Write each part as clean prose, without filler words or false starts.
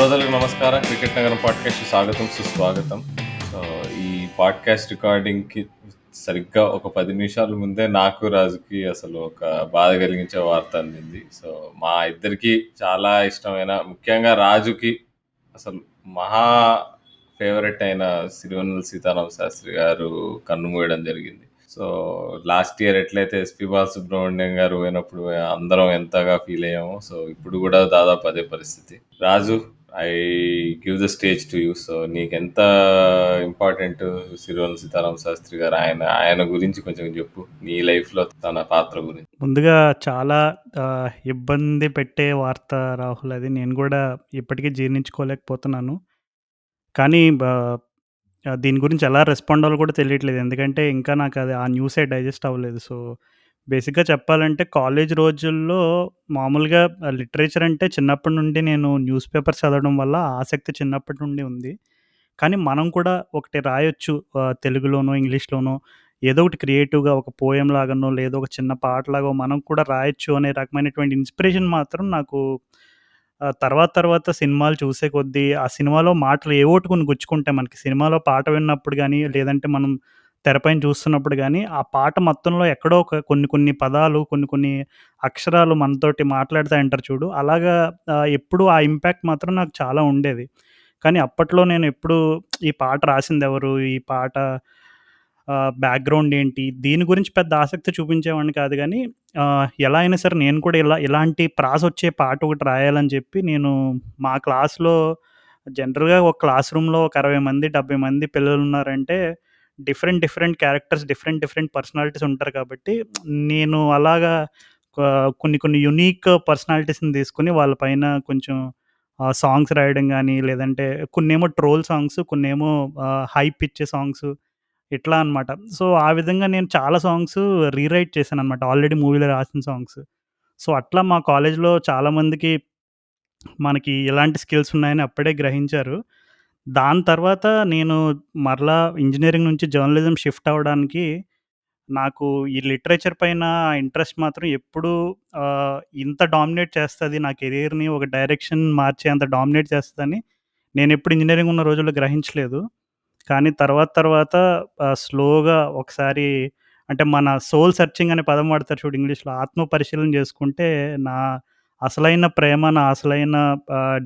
శ్రోతలకు నమస్కారం. 'క్రికెట్ నగరం' పాడ్‌కాస్ట్‌కి స్వాగతం, సుస్వాగతం. సో, ఈ పాడ్‌కాస్ట్ రికార్డింగ్‌కి సరిగ్గా ఒక 10 నిమిషాల ముందే నాకు, రాజుకి అసలు ఒక బాధ కలిగించే వార్త అందింది. సో, మా ఇద్దరికీ చాలా ఇష్టమైన, ముఖ్యంగా రాజుకి అసలు మహా ఫేవరెట్ అయిన సిరివెన్నెల సీతారామ శాస్త్రి గారు కన్నుమూయడం జరిగింది. సో, లాస్ట్ ఇయర్ ఎట్లయితే ఎస్‌పీ బాలసుబ్రహ్మణ్యం గారు పోయినప్పుడు అందరం ఎంతగా ఫీల్ అయ్యామో, సో ఇప్పుడు గూడా దాదాపు అదే పరిస్థితి. Raju, I give the stage to you. So, నీకెంత ఇంపార్టెంట్ సిరివెన్నెల సీతారామ శాస్త్రి గారు? ఆయన ఆయన గురించి కొంచెం జెప్పు. నీ లైఫ్‌లో తన పాత్ర గురించి. ముందుగా చాలా ఇబ్బంది పెట్టే వార్త రాహుల్ అది. నేను గూడా ఇప్పటికీ జీర్ణించుకోలేకపోతున్నాను. కానీ దీని గురించి ఎలా రెస్పాండ్ అవ్వాలో కూడా తెలియట్లేదు. ఎందుకంటే ఇంకా నాకది ఆ న్యూసే డైజెస్ట్ అవ్వలేదు. సో, బేసిక్‌గా చెప్పాలంటే కాలేజీ రోజుల్లో మామూలుగా లిటరేచర్ అంటే చిన్నప్పటి నుండి నేను న్యూస్ పేపర్స్ చదవడం వల్ల ఆసక్తి చిన్నప్పటి నుండి ఉంది. కానీ మనం కూడా ఒకటి రాయొచ్చు తెలుగులోనో, ఇంగ్లీష్‌లోనో ఏదో ఒకటి క్రియేటివ్‌గా ఒక పోయెమ్ లాగానో, లేదో ఒక చిన్న పాటలాగో మనం కూడా రాయొచ్చు అనే రకమైనటువంటి ఇన్‌స్పిరేషన్ మాత్రం నాకు తర్వాత తర్వాత సినిమాలు చూసే కొద్దీ, ఆ సినిమాలో మాటలు ఏవోటి కొన్ని గుచ్చుకుంటాయి మనకి. సినిమాలో పాట విన్నప్పుడు గానీ, లేదంటే మనం తెరపైన చూస్తున్నప్పుడు గానీ, ఆ పాట మొత్తంలో ఎక్కడో ఒక కొన్ని కొన్ని పదాలు, కొన్ని కొన్ని అక్షరాలు మనతోటి మాట్లాడతాయంటారు చూడు. అలాగా ఎప్పుడూ ఆ ఇంపాక్ట్ మాత్రం నాకు చాలా ఉండేది. కానీ అప్పట్లో నేను ఎప్పుడూ ఈ పాట రాసిందెవరు? ఈ పాట బ్యాక్‌గ్రౌండ్ ఏంటి? దీని గురించి పెద్ద ఆసక్తి చూపించేవాడిని కాదు గానీ, ఎలా అయినా సరే నేను కూడా ఇలాంటి ప్రాసొచ్చే పాట ఒకటి రాయాలని చెప్పి నేను మా క్లాస్‌లో జనరల్‌గా ఒక క్లాస్ రూమ్‌లో ఒక 60 మంది, 70 మంది పిల్లలున్నారంటే different different characters, different different personalities ఉంటారు కాబట్టి, నేను అలాగా కొన్ని కొన్ని యూనిక్ పర్సనాలిటీస్‌ని తీసుకొని వాళ్ళ పైన కొంచెం సాంగ్స్ రాయడం గానీ, లేదంటే కొన్నేమో ట్రోల్ సాంగ్స్, కొన్నేమో హైప్ ఇచ్చే సాంగ్స్ ఇట్లా అనమాట. సో, ఆ విధంగా నేను చాలా సాంగ్స్ రీరైట్ చేశాననమాట. ఆల్రెడీ మూవీలో రాసిన సాంగ్స్. సో, అట్లా మా కాలేజ్‌లో చాలామందికి మనకి ఇలాంటి స్కిల్స్ ఉన్నాయని అప్పుడే గ్రహించారు. దాని తర్వాత నేను మరలా ఇంజినీరింగ్ నుంచి జర్నలిజం షిఫ్ట్ అవ్వడానికి నాకు ఈ లిటరేచర్ పైన ఇంట్రెస్ట్ మాత్రం ఎప్పుడూ ఇంత డామినేట్ చేస్తది నా కెరియర్‌ని ఒక డైరెక్షన్ మార్చేంత డామినేట్ చేస్తదని నేనెప్పుడు ఇంజినీరింగ్ ఉన్న రోజుల్లో గ్రహించలేదు. కానీ తర్వాత తర్వాత స్లోగా ఒకసారి అంటే మన సోల్ సెర్చింగ్ అనే పదం వాడతారు చూడు ఇంగ్లీష్‌లో. ఆత్మ పరిశీలన చేసుకుంటే నా అసలైన ప్రేమ, నా అసలైన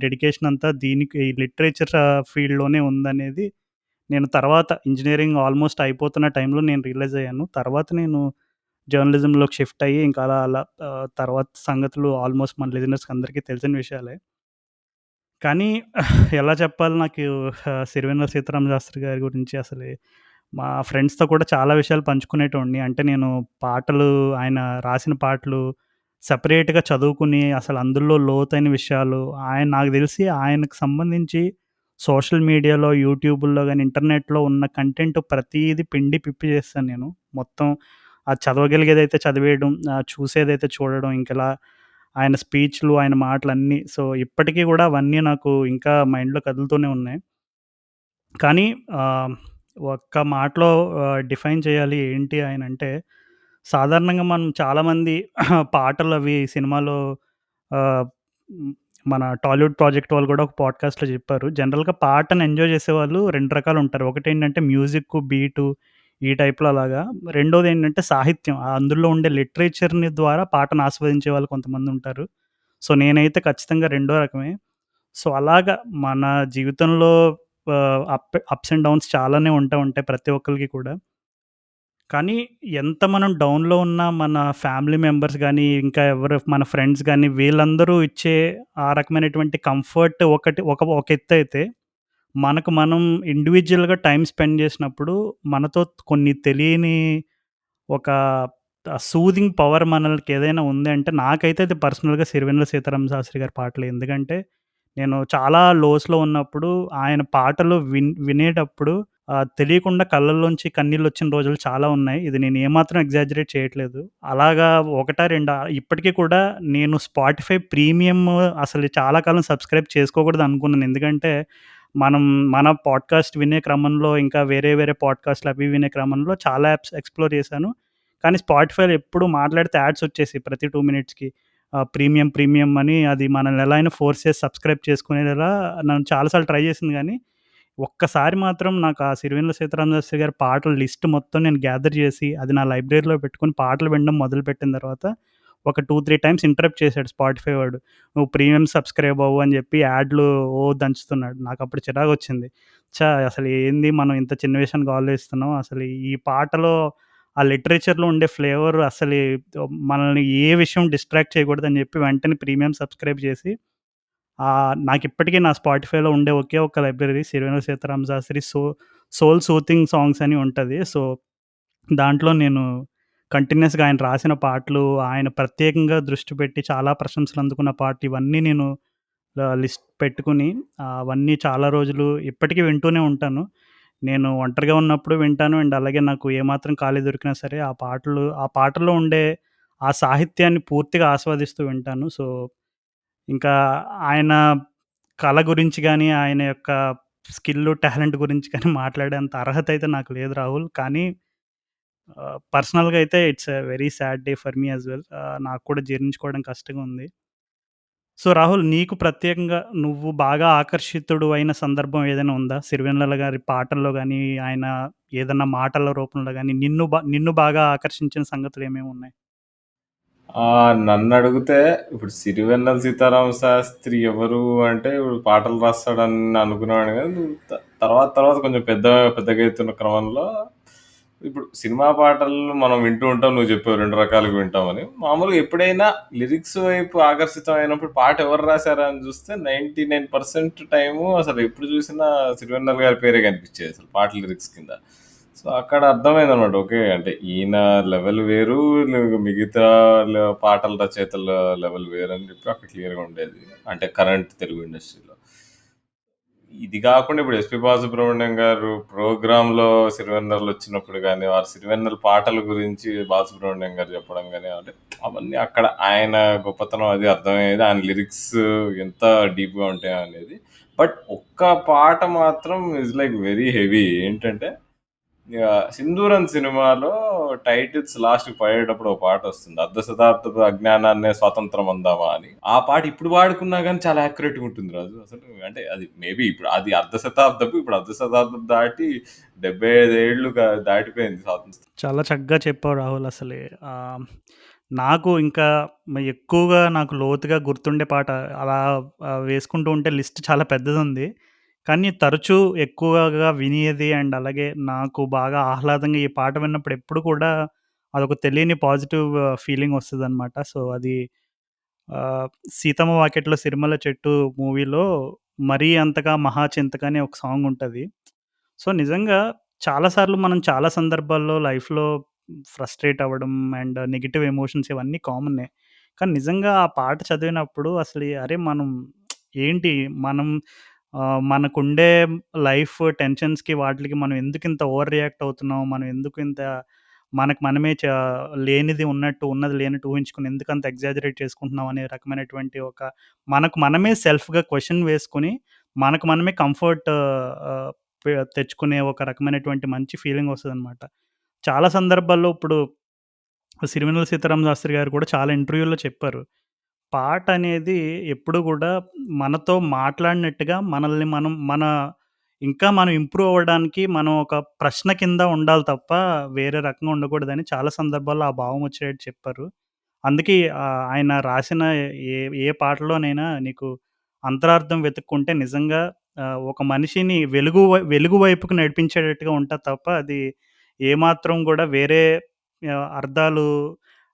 డెడికేషన్ అంతా దీనికి ఈ లిటరేచర్ ఫీల్డ్‌లోనే ఉందనేది నేను తర్వాత ఇంజినీరింగ్ ఆల్మోస్ట్ అయిపోతున్న టైంలో నేను రియలైజ్ అయ్యాను. తర్వాత నేను జర్నలిజంలోకి షిఫ్ట్ అయ్యి ఇంకా అలా అలా తర్వాత సంగతులు ఆల్మోస్ట్ మన లిజనర్స్‌కి అందరికీ తెలిసిన విషయాలే. కానీ ఎలా చెప్పాలి నాకు 'సిరివెన్నెల సీతారామ శాస్త్రి' గారి గురించి అసలు మా ఫ్రెండ్స్‌తో కూడా చాలా విషయాలు పంచుకునేటోడిని. అంటే నేను పాటలు ఆయన రాసిన పాటలు సెపరేట్‌గా చదువుకుని అసలు అందులో లోతైన విషయాలు నాకు తెలిసి ఆయనకు సంబంధించి సోషల్ మీడియాలో, యూట్యూబుల్లో గాని, ఇంటర్నెట్‌లో ఉన్న కంటెంట్ ప్రతీది పిండి పిప్పి చేశాను నేను. మొత్తం అది చదవగలిగేదైతే చదివేయడం, చూసేదైతే చూడడం ఇంకిలా ఆయన స్పీచ్‌లు, ఆయన మాటలన్నీ. సో, ఇప్పటికి గూడా అవన్నీ నాకు ఇంకా మైండ్‌లో కదులుతూనే ఉన్నాయి. కానీ ఆహ్, ఒక్క మాటలో డిఫైన్ చేయాలి ఏంటి ఆయనంటే, సాధారణంగా మనం చాలామంది పాటలవి సినిమాలో ఆహ్, హ్మ్, మన టాలీవుడ్ ప్రాజెక్ట్ వాళ్ళు గూడా ఒక పాడ్‌కాస్ట్‌లో జెప్పారు. జనరల్‌గా పాటని ఎంజాయ్ జేసేవాళ్ళు 2 రకాలుంటారు. ఒకటేంటంటే మ్యూజిక్కు, బీటు ఈ టైప్‌లో అలాగా. రెండోదేంటంటే సాహిత్యం. అందులో ఉండే లిటరేచర్‌ని ద్వారా పాటను ఆస్వాదించే వాళ్ళు కొంతమందుంటారు. సో, నేనైతే ఖచ్చితంగా రెండో రకమే. సో, అలాగా మన జీవితంలో అప్స్ అండ్ డౌన్స్ చాలానే ఉంటాయి ప్రతి ఒక్కళ్ళకి కూడా. కానీ ఎంత మనం డౌన్‌లో ఉన్నా మన ఫ్యామిలీ మెంబర్స్ గానీ, ఇంకా ఎవరు మన ఫ్రెండ్స్ గానీ, వీళ్ళందరూ ఇచ్చే ఆ రకమైనటువంటి కంఫర్ట్ ఒక ఎత్తయితే, మనకు మనం ఇండివిడ్యుయల్‌గా టైమ్ స్పెండ్ చేసినప్పుడు, మనతో కొన్ని తెలియని ఒక సూదింగ్ పవర్ మనలకేదైనా ఉంది అంటే, నాకైతే అది పర్సనల్‌గా 'సిరివెన్నెల సీతారామ శాస్త్రి' గారి పాటలే. ఎందుకంటే, నేను చాలా లోస్‌లో ఉన్నప్పుడు ఆయన పాటలు వినేటప్పుడు తెలియకుండా కళ్ళల్లోంచి కన్నీళ్ళొచ్చిన రోజులు చాలా ఉన్నాయి. ఇది నేను ఏమాత్రం ఎగ్జాజరేట్ చేయట్లేదు. అలాగా ఒకటా రెండా ఇప్పటికి కూడా నేను స్పాటిఫై ప్రీమియం అసలు చాలా కాలం సబ్స్క్రైబ్ చేసుకోకూడదనుకున్నాను. ఎందుకంటే, మనం మన పాడ్‌కాస్ట్ వినే క్రమంలో ఇంకా వేరే వేరే పాడ్‌కాస్ట్‌లు అవి వినే క్రమంలో చాలా యాప్స్ ఎక్స్‌ప్లోర్ చేశాను. కానీ స్పాటిఫైలో ఎప్పుడు మాట్లాడితే యాడ్స్ వచ్చేసాయి ప్రతి 2 మినిట్స్‌కి. ప్రీమియం, ప్రీమియం అని అది మనల్ని ఎలా అయినా ఫోర్స్ చేసి సబ్స్క్రైబ్ చేసుకునేలా నన్ను చాలా సార్లు ట్రై చేసింది గానీ, ఒక్కసారి మాత్రం నాకు ఆ 'సిరివెన్నెల సీతారామశాస్త్రి' గారి పాటల లిస్ట్ మొత్తం నేను గ్యాదర్ చేసి, అది నా లైబ్రరీలో పెట్టుకొని పాటలు వినడం మొదలుపెట్టిన తర్వాత, ఒక 2, 3 టైమ్స్ ఇంటరప్ట్ చేశాడు స్పాటిఫై వాడు. "నువ్వు ప్రీమియం సబ్స్క్రైబ్ అవ్వు" అని చెప్పి యాడ్లు దంచుతున్నాడు. నాకప్పుడు చిరాకొచ్చింది. అసలు ఏంది మనం ఇంత చిన్న విషయానికి ఆలోచిస్తున్నాం. అసలు ఈ పాటలో ఆ లిటరేచర్‌లో ఉండే ఫ్లేవర్ అసలు మనల్ని ఏ విషయం డిస్ట్రాక్ట్ చేయకూడదని చెప్పి వెంటనే ప్రీమియం సబ్స్క్రైబ్ చేసి నాకిప్పటికి నా స్పాటిఫైలో ఉండే ఒకే ఒక్క library 'Sirivennela Sitarama Sastry' soul soothing songs అని ఉంటది. సో, దాంట్లో నేను కంటిన్యూయస్‌గా ఆయన రాసిన పాటలు, ఆయన ప్రత్యేకంగా దృష్టి పెట్టి చాలా ప్రశంసలు అందుకున్న పాటలు ఇవన్నీ నేను లిస్ట్ పెట్టుకొని అవన్నీ చాలా రోజులు ఇప్పటికి వింటూనే ఉంటాను. నేను ఒంటరిగా ఉన్నప్పుడు వింటాను. అండ్ అలాగే నాకు ఏమాత్రం ఖాళీ దొరికినా సరే ఆ పాటల్లో ఉండే ఆ సాహిత్యాన్ని పూర్తిగా ఆస్వాదిస్తూ వింటాను. సో, ఇంకా ఆయన కళ గురించి గానీ, ఆయన యొక్క స్కిల్లు, టాలెంట్ గురించి కానీ మాట్లాడేంత అర్హత అయితే నాకు లేదు రాహుల్. కానీ పర్సనల్‌గా అయితే it's a very sad day for me as well. నాకు కూడా జీర్ణించుకోవడం కష్టంగా ఉంది. సో, రాహుల్ నీకు ప్రత్యేకంగా నువ్వు బాగా ఆకర్షితుడు అయిన సందర్భం ఏదైనా ఉందా? సిరివెన్నెల గారి పాటల్లో గానీ, ఆయన ఏదన్నా మాటల రూపంలో గానీ, నిన్ను బాగా ఆకర్షించిన సంగతులేమేమున్నాయి? నన్నడిగితే ఇప్పుడు 'సిరివెన్నెల సీతారామ శాస్త్రి' ఎవరు అంటే ఇప్పుడు పాటలు రాస్తాడని అనుకునేవాడిని గానీ, తర్వాత తర్వాత కొంచెం పెద్దగా అయితున్న క్రమంలో ఇప్పుడు సినిమా పాటలు మనం వింటూ ఉంటాం. నువ్వు చెప్పావు 2 రకాలుగా వింటామని. మామూలుగా ఎప్పుడైనా లిరిక్స్ వైపు ఆకర్షితం అయినప్పుడు పాట ఎవరు రాసారా అని చూస్తే 99% టైము అసలు ఎప్పుడు చూసినా సిరివెన్నెల గారి పేరే కనిపించేది అసలు పాట లిరిక్స్ కింద. సో, అక్కడ అర్థమైందనమాట. ఓకే. అంటే ఈయన లెవెల్ వేరు, మిగతా పాటల రచయితల లెవెల్ వేరని చెప్పి అక్కడ క్లియర్‌గా ఉండేది. అంటే కరెంట్ తెలుగు ఇండస్ట్రీలో. ఇది గాకుండా ఇప్పుడు 'ఎస్‌పి బాలసుబ్రహ్మణ్యం' గారు ప్రోగ్రామ్‌లో సిరివెన్నెలొచ్చినప్పుడు గాని, ఆ సిరివెన్నెల పాటల గురించి బాలసుబ్రహ్మణ్యం గారు చెప్పడం గాని, అంటే అవన్నీ అక్కడ ఆయన గొప్పతనం అది అర్థమయ్యేది. ఆయన లిరిక్స్ ఎంత డీప్‌గా ఉంటాయనేది. బట్ ఒక్క పాట మాత్రం ఈస్ లైక్ వెరీ హెవీ. ఏంటంటే 'సింధూరం' సినిమాలో టైటిల్స్ లాస్ట్‌కి పడేటప్పుడు ఒక పాటొస్తుంది. 'అర్ధ శతాబ్దపు అజ్ఞానాన్నే స్వాతంత్రం అందామా' అని. ఆ పాట ఇప్పుడు పాడుకున్నా గాని చాలా యాక్యురేట్‌గా ఉంటుంది రాజు. అసలు అంటే అది మేబీ ఇప్పుడు అది అర్ధ శతాబ్దపు, ఇప్పుడు అర్ధ శతాబ్దం దాటి 75 ఏళ్ళు దాటిపోయింది స్వాతంత్రం. చాలా చక్కగా చెప్పావు రాహుల్ అసలే. నాకు ఇంకా ఎక్కువగా నాకు లోతుగా గుర్తుండే పాట అలా వేసుకుంటూ ఉంటే లిస్ట్ చాలా పెద్దదుంది. కానీ తరచూ ఎక్కువగా వినేది అండ్ అలాగే నాకు బాగా ఆహ్లాదంగా ఈ పాట విన్నప్పుడు ఎప్పుడు కూడా అదొక తెలియని పాజిటివ్ ఫీలింగ్ వస్తదనమాట. సో, అది 'సీతమ్మ వాకిట్లో సిరిమల్ల చెట్టు' మూవీలో 'మరీ అంతగా మహా చింతక' అని ఒక సాంగ్ ఉంటది. సో, నిజంగా చాలా సార్లు మనం చాలా సందర్భాల్లో లైఫ్‌లో ఫ్రస్ట్రేట్ అవ్వడం అండ్ నెగెటివ్ ఎమోషన్స్ ఇవన్నీ కామనే. కానీ నిజంగా ఆ పాట చదివినప్పుడు అసలు అరే! ఏంటి మనం మనకుండే లైఫ్ టెన్షన్స్‌కి వాటిలకి మనం ఎందుకింత ఓవర్ రియాక్ట్ అవుతున్నాం? మనం ఎందుకింత మనకు మనమే లేనిది ఉన్నట్టు, ఉన్నది లేనట్టు ఊహించుకొని ఎందుకంత ఎగ్జాజరేట్ చేసుకుంటున్నాం అనే రకమైనటువంటి ఒక మనకు మనమే సెల్ఫ్‌గా క్వెషన్ వేసుకొని, మనకు మనమే కంఫర్ట్ ఆహ్, తెచ్చుకునే ఒక రకమైనటువంటి మంచి ఫీలింగ్ వస్తదనమాట. చాలా సందర్భాల్లో ఇప్పుడు 'సిరివెన్నెల సీతారామ శాస్త్రి' గారు కూడా చాలా ఇంటర్వ్యూల్లో చెప్పారు. పాటనేది ఎప్పుడు గూడా మనతో మాట్లాడినట్టుగా మనల్ని ఇంకా మనం ఇంప్రూవ్ అవ్వడానికి మనం ఒక ప్రశ్న కింద ఉండాలి తప్ప వేరే రకంగా ఉండకూడదని చాలా సందర్భాల్లో ఆ భావం వచ్చేటట్టు చెప్పారు. అందుకే ఆయన రాసిన ఏ ఏ పాటలోనైనా నీకు అంతరార్థం వెతుక్కుంటే నిజంగా ఒక మనిషిని వెలుగు వైపుకు నడిపించేటట్టుగా ఉంటది తప్ప అది ఏమాత్రం గూడా వేరే అర్థాలు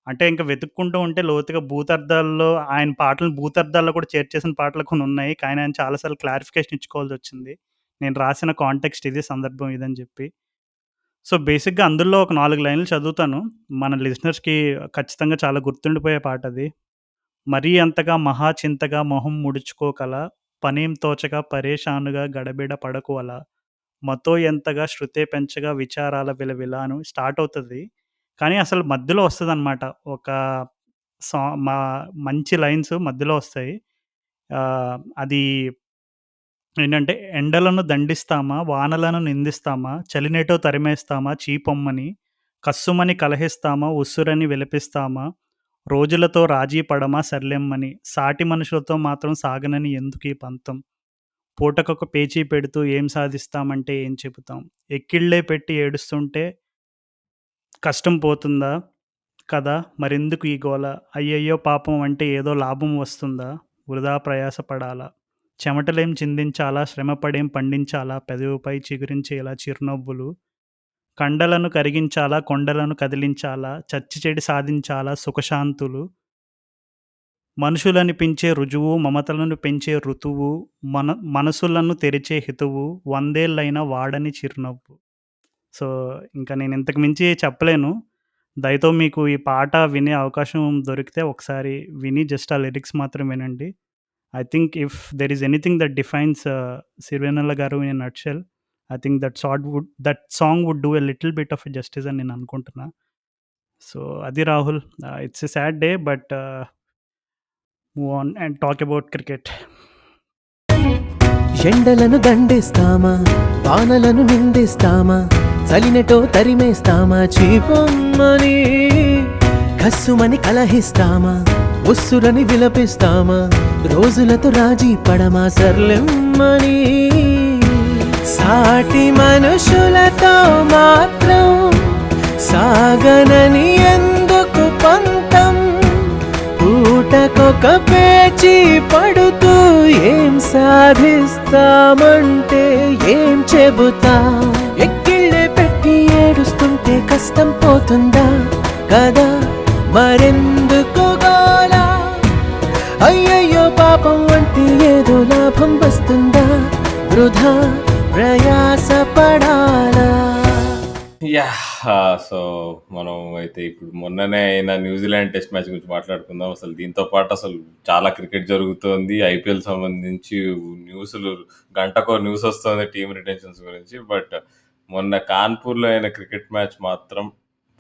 అంటే ఇంక వెతుక్కుంటూ ఉంటే లోతుగా భూతర్థాల్లో ఆయన పాటలను భూతర్థాల్లో కూడా చేర్చేసిన పాటలు కొన్నున్నాయి. కానీ ఆయన చాలా సార్లు క్లారిఫికేషన్ ఇచ్చుకోవాల్సొచ్చింది. నేను రాసిన కాంటెక్స్ట్ ఇది, సందర్భం ఇదని జెప్పి. సో, బేసిక్‌గా అందులో ఒక 4 లైన్‌లు చదువుతాను. మన లిజనర్స్‌కి ఖచ్చితంగా చాలా గుర్తుండిపోయే పాటది. మరీ అంతగా మహా చింతగా మొహం ముడుచుకోకల, పనేం తోచక పరేషానుగా గడబిడ పడకు అలా, మతో ఎంతగా శృతే పెంచగా విచారాల విలవిల అని స్టార్ట్ అవుతది. కానీ అసలు మధ్యలో వస్తదనమాట. ఒక సా మా మంచి లైన్స్ మధ్యలో వస్తాయి. అది ఏంటంటే, ఎండలను దండిస్తామా, వానలను నిందిస్తామా, చలినేటో తరిమేస్తామా చీపొమ్మని, కస్సుమని కలహిస్తామా, ఉస్సురని విలపిస్తామా, రోజులతో రాజీ పడమా సర్లెమ్మని, సాటి మనుషులతో మాత్రం సాగనని ఎందుకీ పంతం, పూటకొక పేచీ పెడుతూ ఏం సాధిస్తామంటే ఏం చెబుతాం, ఎక్కిళ్ళే పెట్టి ఏడుస్తుంటే కష్టం పోతుందా కదా, మరెందుకు ఈ గోల, అయ్యయ్యో పాపం అంటే ఏదో లాభం వస్తుందా, వృధా ప్రయాస పడాలా, చెమటలేం చిందించాలా, శ్రమపడేం పండించాలా, పెదవిపై చిగురించేలా చిరునవ్వులు, కండలను కరిగించాలా, కొండలను కదిలించాలా, చచ్చి చెడి సాధించాలా సుఖశాంతులు, మనుషులనిపించే రుజువు, మమతలను పెంచే ఋతువు, మనసులను తెరిచే హితువు, వందేళ్ళైనా వాడని చిరునవ్వు. సో, ఇంక నేను ఇంతకు మించి చెప్పలేను. దయతో మీకు ఈ పాట వినే అవకాశం దొరికితే ఒకసారి విని జస్ట్ ఆ లిరిక్స్ మాత్రం వినండి. I think if there is anything that defines Sirivennela గారు in a nutshell, I think that song would do a little bit of justice అని నేను అనుకుంటున్నా. సో, అది Rahul. It's a sad day but move on and talk about cricket. ఎండలను దండిస్తామా, వానలను నిందిస్తామా, చలినటో తరిమేస్తామా, చీపొమ్మని కస్సుమని కలహిస్తామా, ఉస్సురని విలపిస్తామా, రోజులతో రాజీ పడమా సర్లెమ్మని, సాటి మనుషులతో మాత్రం సాగనని ఎందుకు పంతం, పూటకొక పేచీ పడుతూ ఏం సాధిస్తామంటే ఏం చెబుతాం, ఎక్కిళ్ళే పెట్టి ఏడుస్తుంటే కష్టం పోతుందా కదా, మరెందుకు గోలా, అయ్యయ్యో పాపం అంటే ఏదో లాభం వస్తుందా, వృధా ప్రయాస పడాలా. యాహ్! సో, మనం అయితే ఇప్పుడు మొన్ననే అయిన న్యూజిలాండ్ టెస్ట్ మ్యాచ్ గురించి మాట్లాడుకుందాం. అసలు దీంతో పాటు అసలు చాలా క్రికెట్ జరుగుతోంది. ఐపీఎల్ సంబంధించి న్యూస్‌లు గంటకో న్యూస్ వస్తోంది టీమ్ రిటెన్షన్స్ గురించి. బట్ మొన్న కాన్పూర్‌లో అయిన క్రికెట్ మ్యాచ్ మాత్రం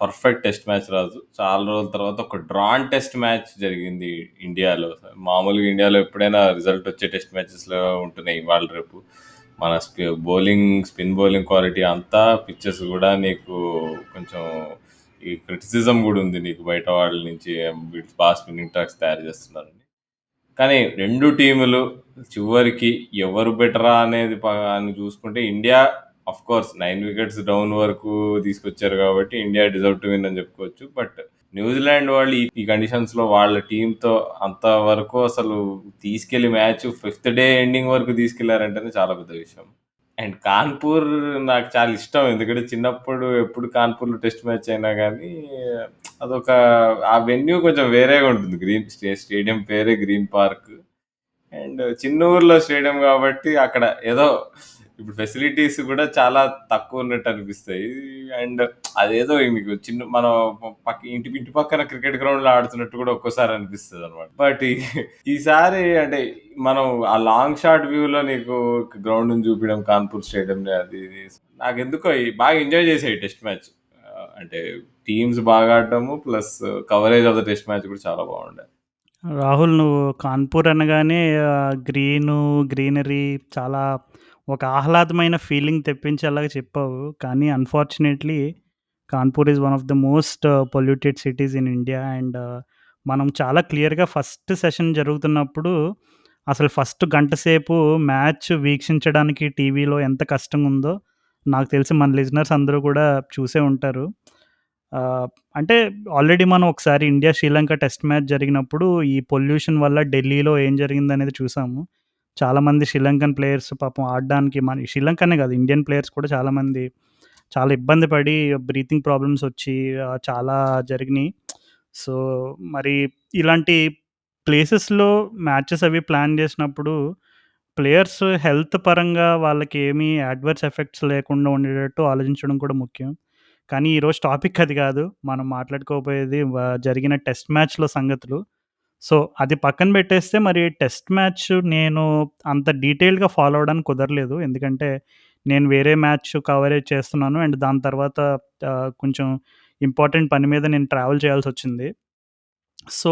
పర్ఫెక్ట్ టెస్ట్ మ్యాచ్ రాజు. చాలా రోజుల తర్వాత ఒక డ్రాన్ టెస్ట్ మ్యాచ్ జరిగింది ఇండియాలో. మామూలుగా ఇండియాలో ఎప్పుడైనా రిజల్ట్ వచ్చే టెస్ట్ మ్యాచెస్‌లో ఉంటున్నాయి ఇవాళ రేపు. మన స్పిన్ బౌలింగ్ క్వాలిటీ అంతా, పిచ్చెస్ కూడా నీకు కొంచెం ఈ క్రిటిసిజం కూడా ఉంది నీకు బయట వాళ్ళ నుంచి, వీళ్ళు బాగా స్పిన్నింగ్ ట్రాక్స్ తయారు చేస్తున్నారని. కానీ రెండు టీములు చివరికి ఎవరు బెటరా అనేది అని చూసుకుంటే India of course 9 wickets down వరకు తీసుకొచ్చారు కాబట్టి ఇండియా డిజర్వ్ టు విన్ అని చెప్పుకోవచ్చు. బట్ న్యూజిలాండ్ వాళ్ళు ఈ కండిషన్స్ లో వాళ్ళ టీంతో అంత వరకు అసలు తీసుకెళ్లి మ్యాచ్ ఫిఫ్త్ డే ఎండింగ్ వరకు తీసుకెళ్లారంటేనే చాలా పెద్ద విషయం. అండ్ కాన్పూర్ నాకు చాలా ఇష్టం. ఎందుకంటే చిన్నప్పుడు ఎప్పుడు కాన్పూర్‌లో టెస్ట్ మ్యాచ్ అయినా గానీ, అదొక ఆ వెన్యూ కొంచెం వేరేగా ఉంటుంది. స్టేడియం పేరే గ్రీన్ పార్క్. అండ్ చిన్న ఊర్లో స్టేడియం గాబట్టి అక్కడ ఏదో ఇప్పుడు ఫెసిలిటీస్ గూడా చాలా తక్కువున్నట్టు అనిపిస్తాయి. అండ్ అదేదో మీకు మన ఇంటి పక్కన క్రికెట్ గ్రౌండ్‌లో ఆడుతున్నట్టు గూడా ఒక్కోసారి అనిపిస్తదనమాట. బట్ ఈసారి అంటే మనం ఆ లాంగ్ షాట్ వ్యూలో నీకు గ్రౌండ్‌ని చూపియడం కాన్పూర్ స్టేడియంని అది ఇది నాకెందుకో బాగా ఎంజాయ్ చేశా ఈ టెస్ట్ మ్యాచ్. అంటే టీమ్స్ బాగా ఆడటము plus coverage of the test match కూడా చాలా బాగుండే. రాహుల్, నువ్వు కాన్పూర్ అనగానే గ్రీనరీ చాలా ఒక ఆహ్లాదమైన ఫీలింగ్ తెప్పించేలాగా చెప్పావు. కానీ unfortunately Kanpur is one of the most polluted cities in India. And మనం చాలా క్లియర్‌గా ఫస్ట్ సెషన్ జరుగుతున్నప్పుడు అసలు ఫస్ట్ గంట సేపు మ్యాచ్ వీక్షించడానికి టీవీలో ఎంత కష్టంగుందో నాకు తెలిసి మన లిజనర్స్ అందరూ కూడా చూసే ఉంటారు. ఆహ్, అంటే ఆల్రెడీ మనం ఒకసారి ఇండియా, శ్రీలంక టెస్ట్ మ్యాచ్ జరిగినప్పుడు ఈ పొల్యూషన్ వల్ల ఢిల్లీలో ఏం జరిగిందనేది చూసాము. చాలామంది శ్రీలంకన్ ప్లేయర్స్ పాపం ఆడడానికి, మన శ్రీలంకనే కాదు ఇండియన్ ప్లేయర్స్ కూడా చాలామంది చాలా ఇబ్బంది పడి బ్రీతింగ్ ప్రాబ్లమ్స్ వచ్చి చాలా జరిగినియి. సో, మరి ఇలాంటి ప్లేసెస్‌లో మ్యాచెస్ అవి ప్లాన్ చేసినప్పుడు ప్లేయర్స్ హెల్త్ పరంగా వాళ్ళకి ఏమీ అడ్వర్స్ ఎఫెక్ట్స్ లేకుండా ఉండేటట్టు ఆలోచించడం కూడా ముఖ్యం. కానీ ఈరోజు టాపిక్ అది కాదు. మనం మాట్లాడుకోబోయేది జరిగిన టెస్ట్ మ్యాచ్‌లో సంగతులు. సో, అది పక్కన పెట్టేస్తే మరి టెస్ట్ మ్యాచ్ నేను అంత డీటెయిల్డ్‌గా ఫాలో అవ్వడానికి కుదరలేదు. ఎందుకంటే నేను వేరే మ్యాచ్ కవరేజ్ చేస్తున్నాను. అండ్ దాని తర్వాత కొంచెం ఇంపార్టెంట్ పని మీద నేను ట్రావెల్ చేయాల్సొచ్చింది. సో,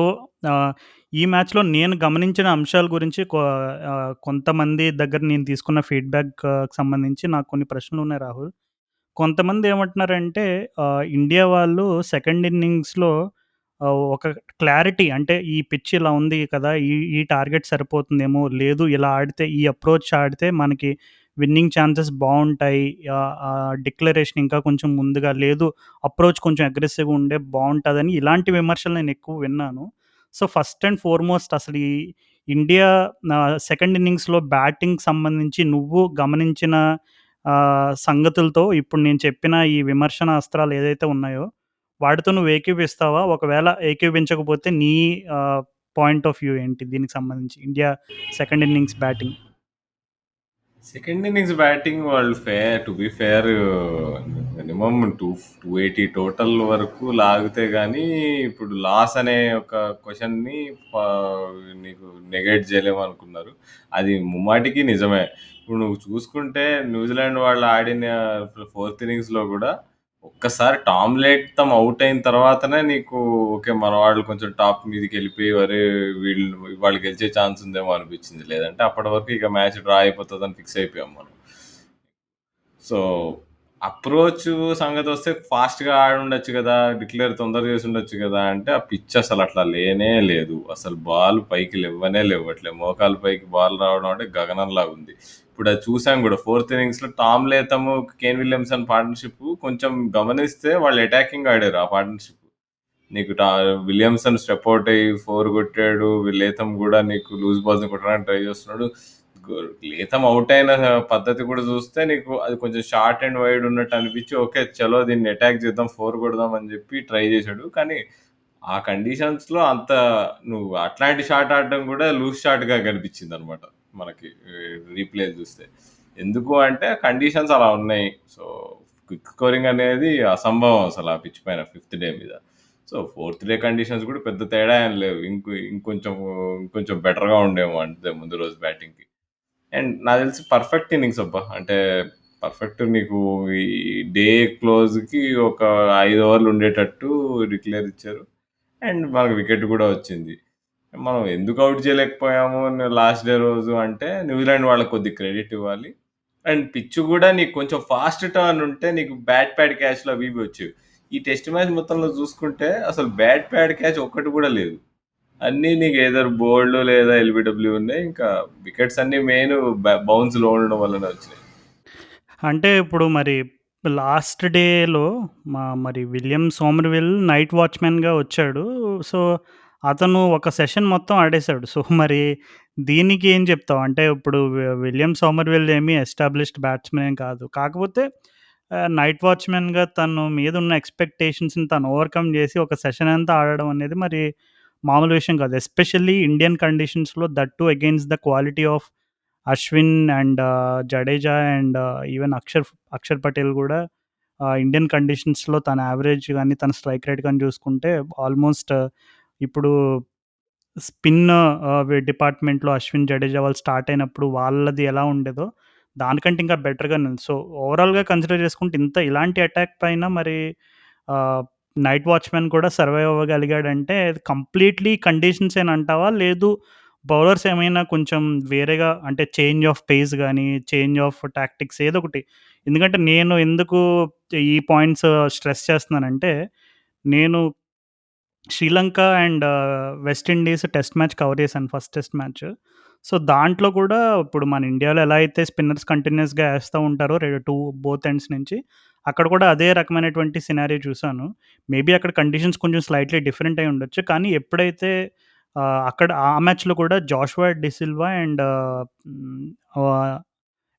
ఆహ్, ఈ మ్యాచ్‌లో నేను గమనించిన అంశాల గురించి కొంతమంది దగ్గర నేను తీసుకున్న ఫీడ్‌బ్యాక్‌కి సంబంధించి నాకు కొన్ని ప్రశ్నలున్నాయి రాహుల్. కొంతమంది ఏమంటున్నారంటే ఇండియా వాళ్ళు సెకండ్ ఇన్నింగ్స్‌లో ఒక క్లారిటీ అంటే ఈ పిచ్ ఇలా ఉంది కదా! ఈ టార్గెట్ సరిపోతుందేమో, లేదు ఇలా ఆడితే ఈ అప్రోచ్ ఆడితే మనకి విన్నింగ్ ఛాన్సెస్ బావుంటాయి. డిక్లరేషన్ ఇంకా కొంచెం ముందుగా లేదు అప్రోచ్ కొంచెం అగ్రెసివ్‌గా ఉండే బావుంటదని ఇలాంటి విమర్శలు నేనెక్కువ విన్నాను. సో, ఫస్ట్ అండ్ ఫార్‌మోస్ట్ అసలు ఈ ఇండియా సెకండ్ ఇన్నింగ్స్‌లో బ్యాటింగ్‌కి సంబంధించి నువ్వు గమనించిన సంగతులతో ఇప్పుడు నేను చెప్పిన ఈ విమర్శనాస్త్రాలు ఏదైతే ఉన్నాయో, వాటితో నువ్వు ఏకీభవిస్తావా? ఒకవేళ ఏకీభవించకపోతే నీ పాయింట్ ఆఫ్ వ్యూ ఏంటి దీనికి సంబంధించి? India second innings batting. Second innings batting వాళ్ళు to be fair minimum 280 total వరకు లాగితే గానీ ఇప్పుడు లాస్ అనే ఒక క్వశ్చన్ని నీకు నెగెట్ చేయలేము అనుకున్నారు. అది ముమ్మాటికి నిజమే. ఇప్పుడు నువ్వు చూసుకుంటే న్యూజిలాండ్ వాళ్ళు ఆడిన ఫోర్త్ ఇన్నింగ్స్‌లో కూడా ఒక్కసారి టామ్ లేథమ్ అవుట్ అయిన తర్వాతనే నీకు ఓకే మన వాళ్ళు కొంచెం టాప్ మీదకి వెళ్ళిపోయి వరే వాళ్ళు గెలిచే ఛాన్స్ ఉందేమో అనిపించింది. లేదంటే అప్పటి వరకు ఇక మ్యాచ్ డ్రా అయిపోతుందని ఫిక్స్ అయిపోయాం మనం. సో అప్రోచ్ సంగతి వస్తే ఫాస్ట్గా ఆడి ఉండొచ్చు కదా, డిక్లేర్ తొందరగా చేసి ఉండొచ్చు కదా అంటే ఆ పిచ్ అసలు అట్లా లేనే లేదు. అసలు బాల్ పైకి లేవట్లే. మోకాలు పైకి బాల్ రావడం అంటే గగనంలాగా ఉంది. ఇప్పుడు అది చూసాం కూడా ఫోర్త్ ఇన్నింగ్స్లో Tom Latham Kane Williamson partnership కొంచెం గమనిస్తే వాళ్ళు అటాకింగ్ ఆడారు ఆ పార్ట్నర్షిప్. నీకు విలియమ్సన్ స్టెప్ అవుట్ అయ్యి 4 కొట్టాడు. లేథమ్ కూడా నీకు లూజ్ బాల్స్ కొట్టడానికి ట్రై చేస్తున్నాడు. లేథమ్ అవుట్ అయిన పద్ధతి కూడా చూస్తే నీకు అది కొంచెం షార్ట్ అండ్ వైడ్ ఉన్నట్టు అనిపించి ఓకే చలో దీన్ని అటాక్ చేద్దాం 4 కొడదాం అని చెప్పి ట్రై చేశాడు. కానీ ఆ కండిషన్స్లో అంత నువ్వు అట్లాంటి షాట్ ఆడడం కూడా లూజ్ షాట్గా కనిపించింది అనమాట మనకి రీప్లే చూస్తే. ఎందుకు అంటే కండిషన్స్ అలా ఉన్నాయి. సో క్విక్ స్కోరింగ్ అనేది అసంభవం అసలు ఆ పిచ్ పైన 5th డే మీద. సో ఫోర్త్ డే కండిషన్స్ కూడా పెద్ద తేడా ఏం లేవు. ఇంకొంచెం బెటర్గా ఉండేమో అంతే ముందు రోజు బ్యాటింగ్కి. అండ్ నాకు తెలిసి పర్ఫెక్ట్ ఇన్నింగ్స్ అబ్బా. అంటే పర్ఫెక్ట్ నీకు ఈ డే క్లోజ్కి ఒక 5 ఓవర్లు ఉండేటట్టు డిక్లేర్ ఇచ్చారు. అండ్ మనకు వికెట్ కూడా వచ్చింది. మనం ఎందుకు అవుట్ చేయలేకపోయాము లాస్ట్ డే రోజు అంటే న్యూజిలాండ్ వాళ్ళకి కొద్ది క్రెడిట్ ఇవ్వాలి. అండ్ పిచ్ కూడా నీకు కొంచెం ఫాస్ట్ టర్న్ ఉంటే నీకు బ్యాట్ ప్యాడ్ క్యాచ్లు అవి ఇవి వచ్చేవి. ఈ టెస్ట్ మ్యాచ్ మొత్తంలో చూసుకుంటే అసలు బ్యాట్ ప్యాడ్ క్యాచ్ ఒక్కటి కూడా లేదు. అన్నీ నీకు ఏదర్ బోల్డ్ లేదా ఎల్బిడబ్ల్యూ ఉన్నాయి. ఇంకా వికెట్స్ అన్నీ మెయిన్ బౌన్స్లో ఉండడం వల్లనే వచ్చినాయి. అంటే ఇప్పుడు మరి లాస్ట్ డేలో మరి విలియం సోమర్‌విల్ నైట్ వాచ్‌మెన్‌గా వచ్చాడు. సో, అతను ఒక సెషన్ మొత్తం ఆడేశాడు. సో, మరి దీనికి ఏం చెప్తావు? అంటే ఇప్పుడు విలియం సోమర్‌విల్ ఏమి ఎస్టాబ్లిష్డ్ బ్యాట్స్‌మెన్ ఏం కాదు. కాకపోతే నైట్ వాచ్‌మెన్‌గా తను మీదున్న ఎక్స్‌పెక్టేషన్స్‌ని తను ఓవర్‌కమ్ చేసి ఒక సెషన్ అంతా ఆడడం అనేది మరి మామూలు విషయం కాదు. ఎస్పెషల్లీ ఇండియన్ కండిషన్స్‌లో that too against the quality of Ashwin and Jadeja and even Akshar Patel గూడా ఇండియన్ కండిషన్స్‌లో తన యావరేజ్ గాని, తన స్ట్రైక్ రేట్ గాని చూసుకుంటే ఆల్మోస్ట్ ఇప్పుడు స్పిన్ డిపార్ట్‌మెంట్‌లో అశ్విన్, జడేజా వాళ్ళు స్టార్ట్ అయినప్పుడు వాళ్ళది ఎలా ఉండేదో, దానికంటే ఇంకా బెటర్‌గానే ఉంది. సో, ఓవరాల్‌గా కన్సిడర్ చేసుకుంటే ఇలాంటి అటాక్ పైన మరి ఆహ్, నైట్ వాచ్‌మెన్ కూడా సర్వైవ్ అవ్వగలిగాడంటే కంప్లీట్‌లీ కండిషన్సేనంటావా? లేదు బౌలర్స్ ఏమైనా కొంచెం వేరేగా అంటే చేంజ్ ఆఫ్ పేస్ గాని, చేంజ్ ఆఫ్ టాక్టిక్స్ ఏదో ఒకటి. ఎందుకంటే నేను ఎందుకు ఈ పాయింట్స్ స్ట్రెస్ చేస్తున్నానంటే, నేను Sri Lanka and west Indies test match cover చేశాను ఫస్ట్ టెస్ట్ మ్యాచ్. సో, దాంట్లో కూడా ఇప్పుడు మన ఇండియాలో ఎలా అయితే స్పిన్నర్స్ కంటిన్యూయస్‌గా ఏస్తా ఉంటారో బోత్ ఎండ్స్ నుంచి, అక్కడ కూడా అదే రకమైనటువంటి సినారియో చూసాను. మేబీ అక్కడ కండిషన్స్ కొంచెం స్లైట్‌లీ డిఫరెంట్ అయ్యి ఉండొచ్చు. కానీ ఎప్పుడైతే అక్కడ ఆ మ్యాచ్‌లో కూడా జాషువా డిసిల్వా అండ్ ఆహ్,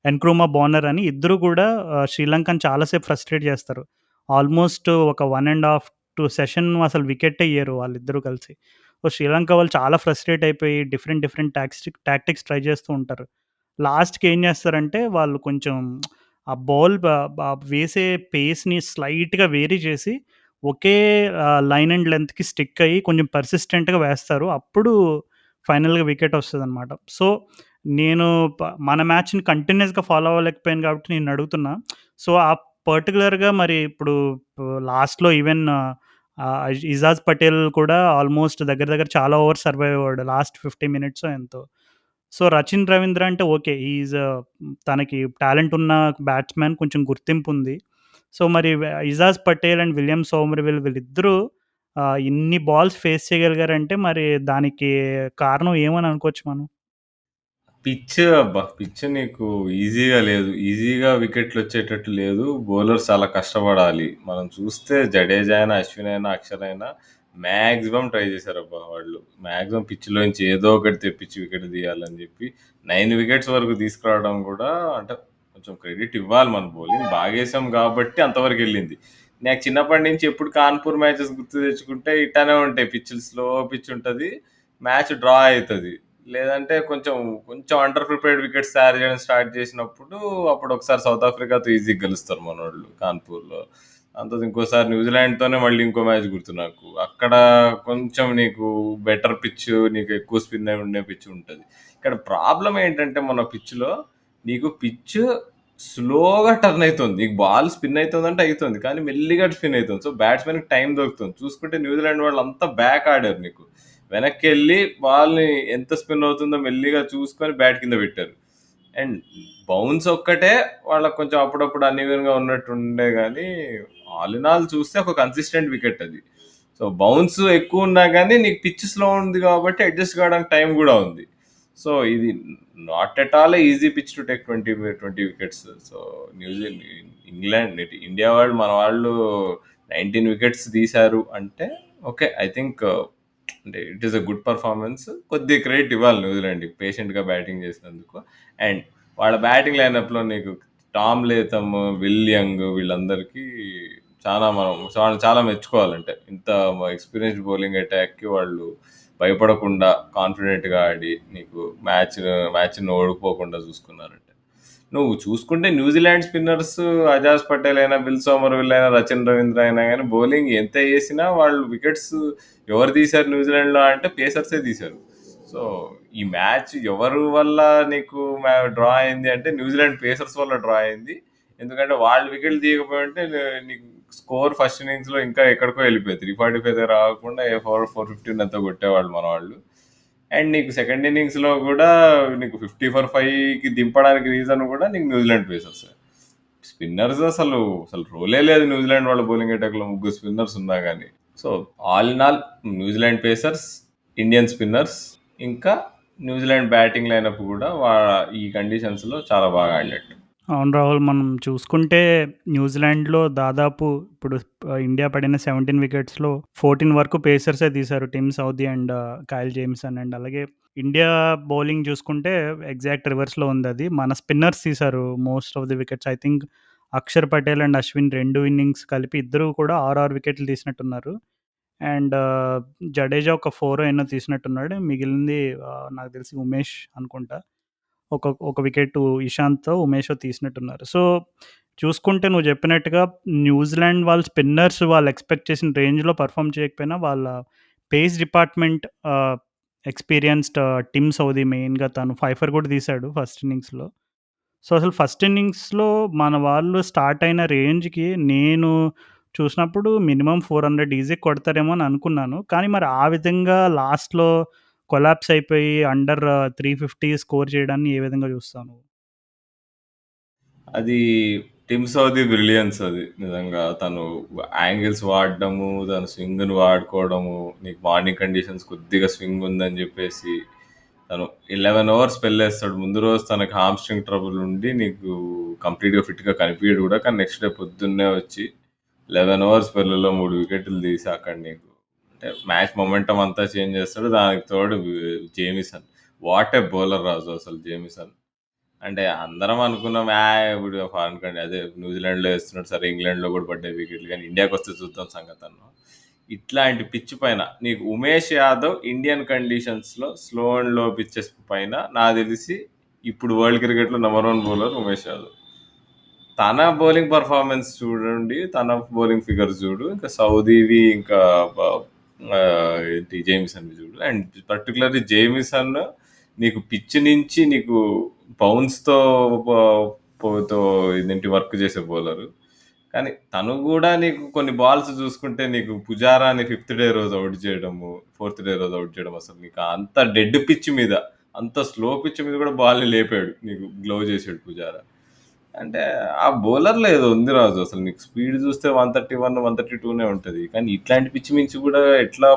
ఎన్క్రూమా బోనర్ అని ఇద్దరు కూడా శ్రీలంకని చాలా సేపు ఫ్రస్ట్రేట్ చేస్తారు. ఆల్మోస్ట్ ఒక 1 ½ సెషన్ అసలు వికెట్టే ఇయ్యరు వాళ్ళిద్దరూ కలిసి. సో, శ్రీలంక వాళ్ళు చాలా ఫ్రస్ట్రేట్ అయిపోయి డిఫరెంట్ టాక్టిక్స్ ట్రై చేస్తూ ఉంటారు. లాస్ట్‌కి ఏం చేస్తారంటే వాళ్ళు కొంచెం ఆ బాల్ బ బ వేసే పేస్‌ని స్లైట్‌గా వేరీ చేసి ఒకే లైన్ అండ్ లెంగ్త్‌కి స్టిక్ అయ్యి కొంచెం పర్సిస్టెంట్‌గా వేస్తారు. అప్పుడు ఫైనల్‌గా వికెట్ వస్తదనమాట. సో, నేను మన మ్యాచ్‌ని కంటిన్యూయస్‌గా ఫాలో అవ్వలేకపోయాను కాబట్టి నిన్నడుగుతున్నా. సో, ఆ పర్టిక్యులర్‌గా మరి ఇప్పుడు లాస్ట్‌లో ఈవెన్ ఇజాజ్ పటేల్ కూడా ఆల్మోస్ట్ దగ్గర దగ్గర చాలా ఓవర్స్ సర్వైవ్ అవ్వాడు. లాస్ట్ 50 మినిట్సో ఎంతో. సో, రచిన్ రవీంద్ర అంటే ఓకే. తనకి టాలెంట్ ఉన్న బ్యాట్స్‌మన్ కొంచెం గుర్తింపుంది. సో, మరి ఇజాజ్ పటేల్ అండ్ విలియం సోమర్‌విల్ వీళ్ళిద్దరూ ఇన్ని బాల్స్ ఫేస్ చేయగలిగారంటే మరి దానికి కారణం ఏమని అనుకోవచ్చు మనం? పిచ్ అబ్బా! పిచ్ నీకు ఈజీగా లేదు. ఈజీగా వికెట్‌లొచ్చేటట్టు లేదు. బౌలర్స్ చాలా కష్టపడాలి. మనం చూస్తే జడేజా అయినా, అశ్విన్ అయినా, అక్షర్ అయినా మాక్సిమం ట్రై చేశారబ్బా వాళ్ళు. మాక్సిమం పిచ్‌లోంచి ఏదో ఒకటి తెప్పించి వికెట్ తీయాలని చెప్పి 9 వికెట్స్ వరకు తీసుకురావడం కూడా అంటే కొంచెం క్రెడిట్ ఇవ్వాలి మన బౌలింగ్. బాగేసాం కాబట్టి అంతవరకెళ్ళింది. నాకు చిన్నప్పటి నుంచి ఎప్పుడు కాన్పూర్ మ్యాచెస్ గుర్తు తెచ్చుకుంటే ఇట్టానే ఉంటాయి. పిచ్‌లు స్లో పిచ్ ఉంటది. మ్యాచ్ డ్రా అయితది. లేదంటే కొంచెం, కొంచెం అండర్ ప్రిపేర్డ్ వికెట్స్ తయారు చేయడం స్టార్ట్ చేసినప్పుడు అప్పుడు ఒకసారి సౌత్ ఆఫ్రికాతో ఈజీగా గెలుస్తారు మనోళ్ళు కాన్పూర్‌లో. దాని తర్వాత ఇంకోసారి న్యూజిలాండ్‌తోనే మళ్ళీ ఇంకో మ్యాచ్ గుర్తు నాకు. అక్కడ కొంచెం నీకు బెటర్ పిచ్, నీకు ఎక్కువ స్పిన్ అయి ఉండే పిచ్ ఉంటది. ఇక్కడ ప్రాబ్లమ్ ఏంటంటే మన పిచ్‌లో నీకు పిచ్ స్లోగా టర్న్ అయితుంది. నీకు బాల్ స్పిన్ అయితుందంటే అయితుంది. కానీ మెల్లిగా స్పిన్ అయితుంది. సో, బ్యాట్స్‌మెన్‌కి టైం దొరుకుతుంది. చూసుకుంటే న్యూజిలాండ్ వాళ్ళంతా బ్యాక్ ఆడారు నీకు. వెనక్కెళ్ళి బాల్‌ని ఎంత స్పిన్ అవుతుందో మెల్లిగా చూసుకొని బ్యాట్ కింద పెట్టారు. అండ్ బౌన్స్ ఒక్కటే వాళ్ళకి కొంచెం అప్పుడప్పుడు అన్‌ఈవెన్‌గా ఉన్నట్టుండే గానీ, ఆల్ ఇన్ ఆల్ చూస్తే ఒక కన్సిస్టెంట్ వికెట్ అది. సో, బౌన్స్ ఎక్కువున్నా గానీ నీకు పిచ్ స్లో ఉంది కాబట్టి అడ్జస్ట్ కావడానికి టైం గూడా ఉంది. సో, ఇది not at all easy pitch to take 20 wickets. So, England, India వాళ్ళు మన వాళ్ళు 19 వికెట్స్ తీశారు అంటే ఓకే. ఐ థింక్ అంటే it is a good performance. కొద్దిగా క్రెడిట్ ఇవ్వాలి న్యూజిలాండ్‌కి పేషెంట్‌గా బ్యాటింగ్ చేసినందుకు. అండ్ వాళ్ళ బ్యాటింగ్ లైనప్‌లో నీకు టామ్ లేథమ్, విల్ యంగ్ వీళ్ళందరికీ మనం చాలా మెచ్చుకోవాలంటే. ఇంత ఎక్స్‌పీరియన్స్‌డ్ బౌలింగ్ అటాక్‌కి వాళ్ళు భయపడకుండా కాన్ఫిడెంట్‌గా ఆడి నీకు మ్యాచ్‌ని ఓడిపోకుండా చూసుకున్నారంటే. నువ్వు చూసుకుంటే న్యూజిలాండ్ స్పిన్నర్స్ అజాజ్ పటేల్ అయినా, బిల్ సోమర్విల్ అయినా, రచిన్ రవీంద్ర అయినా కానీ బౌలింగ్ ఎంత వేసినా వాళ్ళు వికెట్స్ ఎవరు తీశారు న్యూజిలాండ్లో అంటే పేసర్సే తీశారు. సో ఈ మ్యాచ్ ఎవరు వల్ల నీకు డ్రా అయింది అంటే న్యూజిలాండ్ పేసర్స్ వల్ల డ్రా అయింది. ఎందుకంటే వాళ్ళు వికెట్లు తీయకపోయి ఉంటే నీకు స్కోర్ ఫస్ట్ ఇన్నింగ్స్లో ఇంకా ఎక్కడికో వెళ్ళిపోయి 345 దగ్గర రాకుండా 415 అంతా కొట్టేవాళ్ళు మన వాళ్ళు. అండ్ నీకు సెకండ్ ఇన్నింగ్స్లో కూడా నీకు 54-5కి దింపడానికి రీజన్ కూడా నీకు న్యూజిలాండ్ పేసర్స్. స్పిన్నర్స్ అసలు రోలే లేదు న్యూజిలాండ్ వాళ్ళ బౌలింగ్ అటాక్లో, ముగ్గురు స్పిన్నర్స్ ఉన్నా కానీ. So all in all New Zealand pacers, Indian spinners, ఇంకా న్యూజిలాండ్ బ్యాటింగ్ లైనప్ కూడా ఈ కండిషన్స్లో చాలా బాగా ఆడినట్టు. అవును రాహుల్. మనం చూసుకుంటే న్యూజిలాండ్‌లో దాదాపు ఇప్పుడు ఇండియా పడిన 17 వికెట్స్‌లో 14 వరకు పేసర్సే తీశారు. Tim Southee and Kyle Jamieson. And అలాగే ఇండియా బౌలింగ్ చూసుకుంటే ఎగ్జాక్ట్ రివర్స్‌లో ఉందది. మన స్పిన్నర్స్ తీశారు most of the wickets. I think Akshar Patel and Ashwin 2 innings కలిపి ఇద్దరు కూడా 6 వికెట్లు తీసినట్టున్నారు. అండ్ జడేజా ఒక 4 ఎన్నో తీసినట్టున్నాడు. మిగిలింది నాకు తెలిసి ఉమేష్ అనుకుంటా. ఒక వికెట్ ఇషాంత్‌తో ఉమేషో తీసినట్టున్నారు. సో, చూసుకుంటే నువ్వు చెప్పినట్టుగా న్యూజిలాండ్ వాళ్ళ స్పిన్నర్స్ వాళ్ళు ఎక్స్‌పెక్ట్ చేసిన రేంజ్‌లో పెర్ఫార్మ్ చేయకపోయినా వాళ్ళ pace department experienced Tim Southee మెయిన్‌గా తను 5 కూడా తీశాడు ఫస్ట్ ఇన్నింగ్స్‌లో. సో, అసలు ఫస్ట్ ఇన్నింగ్స్‌లో మన వాళ్ళు స్టార్ట్ అయిన రేంజ్‌కి నేను చూసినప్పుడు మినిమమ్ 400 ఈజీగా కొడతారేమో అని అనుకున్నాను. కానీ మరి ఆ విధంగా లాస్ట్‌లో కొలాప్స్ అయిపోయి అండర్ 350 స్కోర్ చేయడాన్ని ఏ విధంగా చూస్తావు నువ్వు? అది టిమ్ సౌదీ బ్రిలియన్స్ అది నిజంగా. తను యాంగిల్స్ వాడడము, తన స్వింగ్‌ని వాడుకోవడము, నీకు మార్నింగ్ కండిషన్స్ కొద్దిగా స్వింగ్ ఉందని చెప్పేసి తను 11 ఓవర్స్ స్పెల్లేస్తాడు. ముందు రోజు తనకి హామ్‌స్ట్రింగ్ ట్రబుల్ ఉండి నీకు కంప్లీట్‌గా ఫిట్‌గా కనిపియడు కూడా. కానీ నెక్స్ట్ డే పొద్దున్నే వచ్చి 11 ఓవర్స్ స్పెల్‌లో 3 వికెట్లు తీసి అక్కడ నీకు అంటే మ్యాచ్ మొమెంటమ్ అంతా చేంజ్ చేస్తాడు. దానికి తోడు జేమిసన్. వాట్ ఏ బౌలర్ రాజు అసలు జేమిసన్. అంటే అందరం అనుకున్నాం ఇప్పుడు ఫారిన్ కంట్రీ అదే న్యూజిలాండ్‌లో వేస్తున్నాడు సరే ఇంగ్లాండ్‌లో కూడా పడ్డాయి వికెట్లు కానీ ఇండియాకొస్తే చూద్దాం సంగతన్నాం. ఇట్లాంటి పిచ్ పైన నీకు ఉమేష్ యాదవ్ ఇండియన్ కండిషన్స్‌లో స్లో అండ్ లో పిచెస్ పైన నాకు తెలిసి ఇప్పుడు వరల్డ్ క్రికెట్‌లో నంబర్ 1 బౌలర్ ఉమేష్ యాదవ్. తన బౌలింగ్ పర్ఫార్మెన్స్ చూడండి, తన బౌలింగ్ ఫిగర్స్ చూడు, ఇంకా సౌదీవి ఇంకా ఏంటి జేమిసన్ చూడు. అండ్ పర్టికులర్లీ జేమిసన్ నీకు పిచ్ నుంచి నీకు బౌన్స్‌తో తో ఇదేంటి వర్క్ చేసే బౌలరు. కానీ తను కూడా నీకు కొన్ని బాల్స్ చూసుకుంటే నీకు పుజారాని 5థ్ డే రోజు అవుట్ చేయడము, 4థ్ డే రోజు అవుట్ చేయడం అసలు నీకు అంత డెడ్ పిచ్ మీద, అంత స్లో పిచ్ మీద కూడా బాల్‌ని లేపాడు. నీకు గ్లౌ చేసాడు పుజారా. అంటే ఆ బౌలర్‌లో ఏదో ఉంది రాజు. అసలు నీకు స్పీడ్ చూస్తే 131, 132నే ఉంటది. కానీ ఇట్లాంటి పిచ్చి మించి కూడా ఎట్లా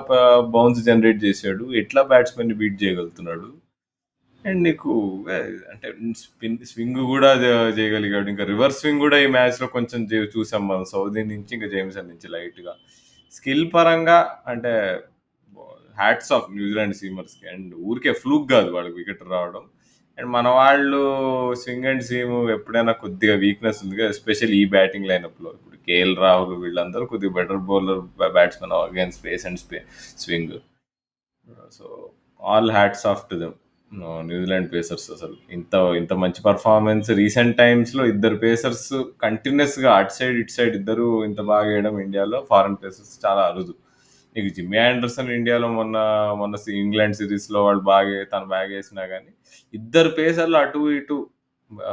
బౌన్స్ జనరేట్ చేసాడు, ఎట్లా బ్యాట్స్‌మెన్‌ని బీట్ చేయగలుగుతున్నాడు. అండ్ నీకు అంటే స్వింగ్ కూడా చేయగలిగాడు. ఇంకా రివర్స్ స్వింగ్ కూడా ఈ మ్యాచ్‌లో కొంచెం చూసాం మనం. సౌదీ నుంచి ఇంకా జేమ్సన్ నుంచి లైట్‌గా. స్కిల్ పరంగా అంటే హ్యాట్స్ ఆఫ్ న్యూజిలాండ్ సీమర్స్‌కి. అండ్ ఊరికే ఫ్లూక్ కాదు వాళ్ళకి వికెట్ రావడం. అండ్ మన వాళ్ళు స్వింగ్ అండ్ సీమ్ ఎప్పుడైనా కొద్దిగా వీక్నెస్ ఉంది కదా, ఎస్పెషల్ ఈ బ్యాటింగ్ లైనప్లో. ఇప్పుడు కేఎల్ రాహుల్ వీళ్ళందరూ కొద్దిగా better bowler batsmen against space and swing. So all hats off to them New Zealand pacers. అసలు ఇంత ఇంత మంచి పర్ఫార్మెన్స్ రీసెంట్ టైమ్స్లో ఇద్దరు పేసర్స్ కంటిన్యూస్గా అటు సైడ్ ఇటు సైడ్ ఇద్దరు ఇంత బాగా వేయడం ఇండియాలో ఫారెన్ పేసర్స్ చాలా అరుదు. నీకు జిమ్మీ ఆండర్సన్ ఇండియాలో మొన్న మొన్న ఇంగ్లాండ్ సిరీస్లో వాళ్ళు తను బాగా వేసినా కానీ ఇద్దరు పేసర్లు అటు ఇటు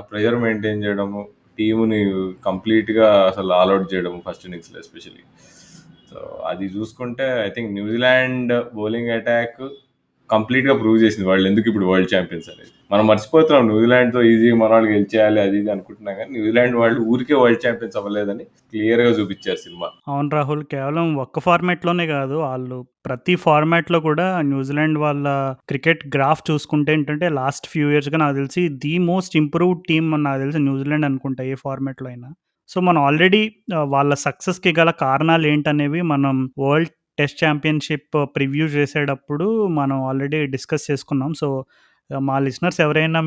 ప్రెజర్ మెయింటైన్ చేయడము, టీముని కంప్లీట్గా అసలు ఆల్అౌట్ చేయడము ఫస్ట్ ఇన్నింగ్స్లో ఎస్పెషలీ. సో అది చూసుకుంటే I think New Zealand bowling attack కంప్లీట్గా ప్రూవ్ చేసింది వాళ్ళు ఎందుకు ఇప్పుడు వరల్డ్ ఛాంపియన్స్ అనేది. మనం మర్చిపోతున్నాం న్యూజిలాండ్తో ఈజీగా మన వాళ్ళు గెలిచేయాలి అది ఇది అనుకుంటున్నాం, కానీ న్యూజిలాండ్ వాళ్ళు ఊరికే వరల్డ్ ఛాంపియన్స్ అవ్వలేదని క్లియర్గా చూపించారు సినిమా. అవును రాహుల్, కేవలం ఒక్క ఫార్మాట్లోనే కాదు, వాళ్ళు ప్రతి ఫార్మాట్లో కూడా న్యూజిలాండ్ వాళ్ళ క్రికెట్ గ్రాఫ్ చూసుకుంటే ఏంటంటే లాస్ట్ ఫ్యూ ఇయర్స్గా నాకు తెలిసి ది మోస్ట్ ఇంప్రూవ్డ్ టీమ్ నాకు తెలిసి న్యూజిలాండ్ అనుకుంటా ఏ ఫార్మాట్లో అయినా. సో మనం ఆల్రెడీ వాళ్ళ సక్సెస్కి గల కారణాలు ఏంటనేవి మనం వరల్డ్ టెస్ట్ ఛాంపియన్షిప్ ప్రివ్యూ చేసేటప్పుడు మనం ఆల్రెడీ డిస్కస్ చేసుకున్నాం. సో మా లిసనర్స్ ఎవరైనా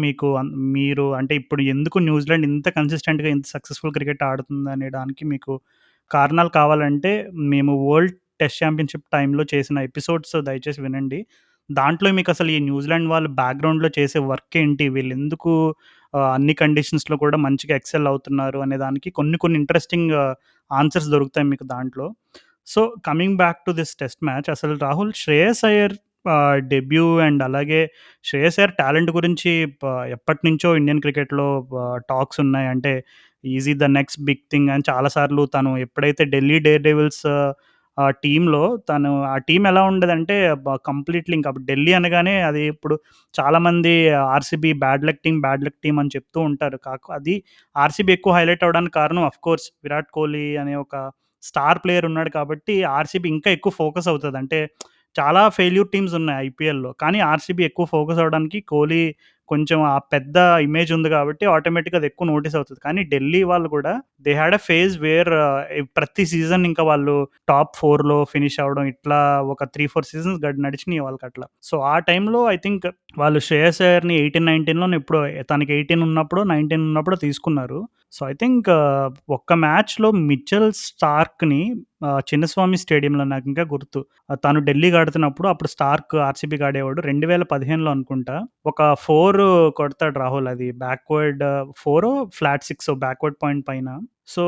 మీరు అంటే ఇప్పుడు ఎందుకు న్యూజిలాండ్ ఇంత కన్సిస్టెంట్గా ఇంత సక్సెస్ఫుల్ క్రికెట్ ఆడుతుంది అనే దానికి మీకు కారణాలు కావాలంటే మేము వరల్డ్ టెస్ట్ ఛాంపియన్షిప్ టైంలో చేసిన ఎపిసోడ్స్ దయచేసి వినండి. దాంట్లో మీకు అసలు ఈ న్యూజిలాండ్ వాళ్ళు బ్యాక్గ్రౌండ్లో చేసే వర్క్ ఏంటి, వీళ్ళు ఎందుకు అన్ని కండిషన్స్లో కూడా మంచిగా ఎక్సెల్ అవుతున్నారు అనే దానికి కొన్ని కొన్ని ఇంట్రెస్టింగ్ ఆన్సర్స్ దొరుకుతాయి మీకు దాంట్లో. So coming back to this test match, అసలు రాహుల్ శ్రేయస్ అయ్యర్ డెబ్యూ అండ్ అలాగే శ్రేయస్ అయ్యర్ టాలెంట్ గురించి ఎప్పటి నుంచో ఇండియన్ క్రికెట్లో టాక్స్ ఉన్నాయి. అంటే is he the next big thing అని చాలాసార్లు తను ఎప్పుడైతే ఢిల్లీ డేర్ డెవిల్స్ టీంలో తను ఆ టీం ఎలా ఉండదంటే కంప్లీట్లీ ఇంకా ఢిల్లీ అనగానే అది ఇప్పుడు చాలామంది ఆర్సీబీ బ్యాడ్ లక్ టీం అని చెప్తూ ఉంటారు. అది ఆర్సీబీ ఎక్కువ హైలైట్ అవ్వడానికి కారణం కోర్స్ విరాట్ కోహ్లీ అనే ఒక స్టార్ ప్లేయర్ ఉన్నాడు కాబట్టి ఆర్సీబీ ఇంకా ఎక్కువ ఫోకస్ అవుతుంది. అంటే చాలా ఫెయిల్యూర్ టీమ్స్ ఉన్నాయి ఐపీఎల్‌లో, కానీ ఆర్సీబీ ఎక్కువ ఫోకస్ అవ్వడానికి కోహ్లీ కొంచెం ఆ పెద్ద ఇమేజ్ ఉంది కాబట్టి ఆటోమేటిక్‌గా అది ఎక్కువ నోటీస్ అవుతది. కానీ ఢిల్లీ వాళ్ళు కూడా they had a phase where ప్రతి సీజన్ ఇంకా వాళ్ళు టాప్ 4లో ఫినిష్ అవ్వడం ఇట్లా ఒక 3, 4 సీజన్స్ నడిచినాయి వాళ్ళకట్లా. సో ఆ టైంలో ఐ థింక్ వాళ్ళు శ్రేయస్ అయ్యర్‌ని 18, 19లోనో ఎప్పుడో తనకి 18 ఉన్నప్పుడో, 19 ఉన్నప్పుడో తీసుకున్నారు. సో ఐ థింక్ ఒక్క మ్యాచ్‌లో మిచెల్ స్టార్క్‌ని చిన్నస్వామి స్టేడియంలో నాకింకా గుర్తు. తను ఢిల్లీకి ఆడుతున్నప్పుడు అప్పుడు స్టార్క్ ఆర్సీబీకి ఆడేవాడు. 2015లో అనుకుంటా. ఒక 4 కొడతాడు రాహుల్, అది బ్యాక్వర్డ్ 4 ఫ్లాట్ 6 బ్యాక్వర్డ్ పాయింట్ పైన. సో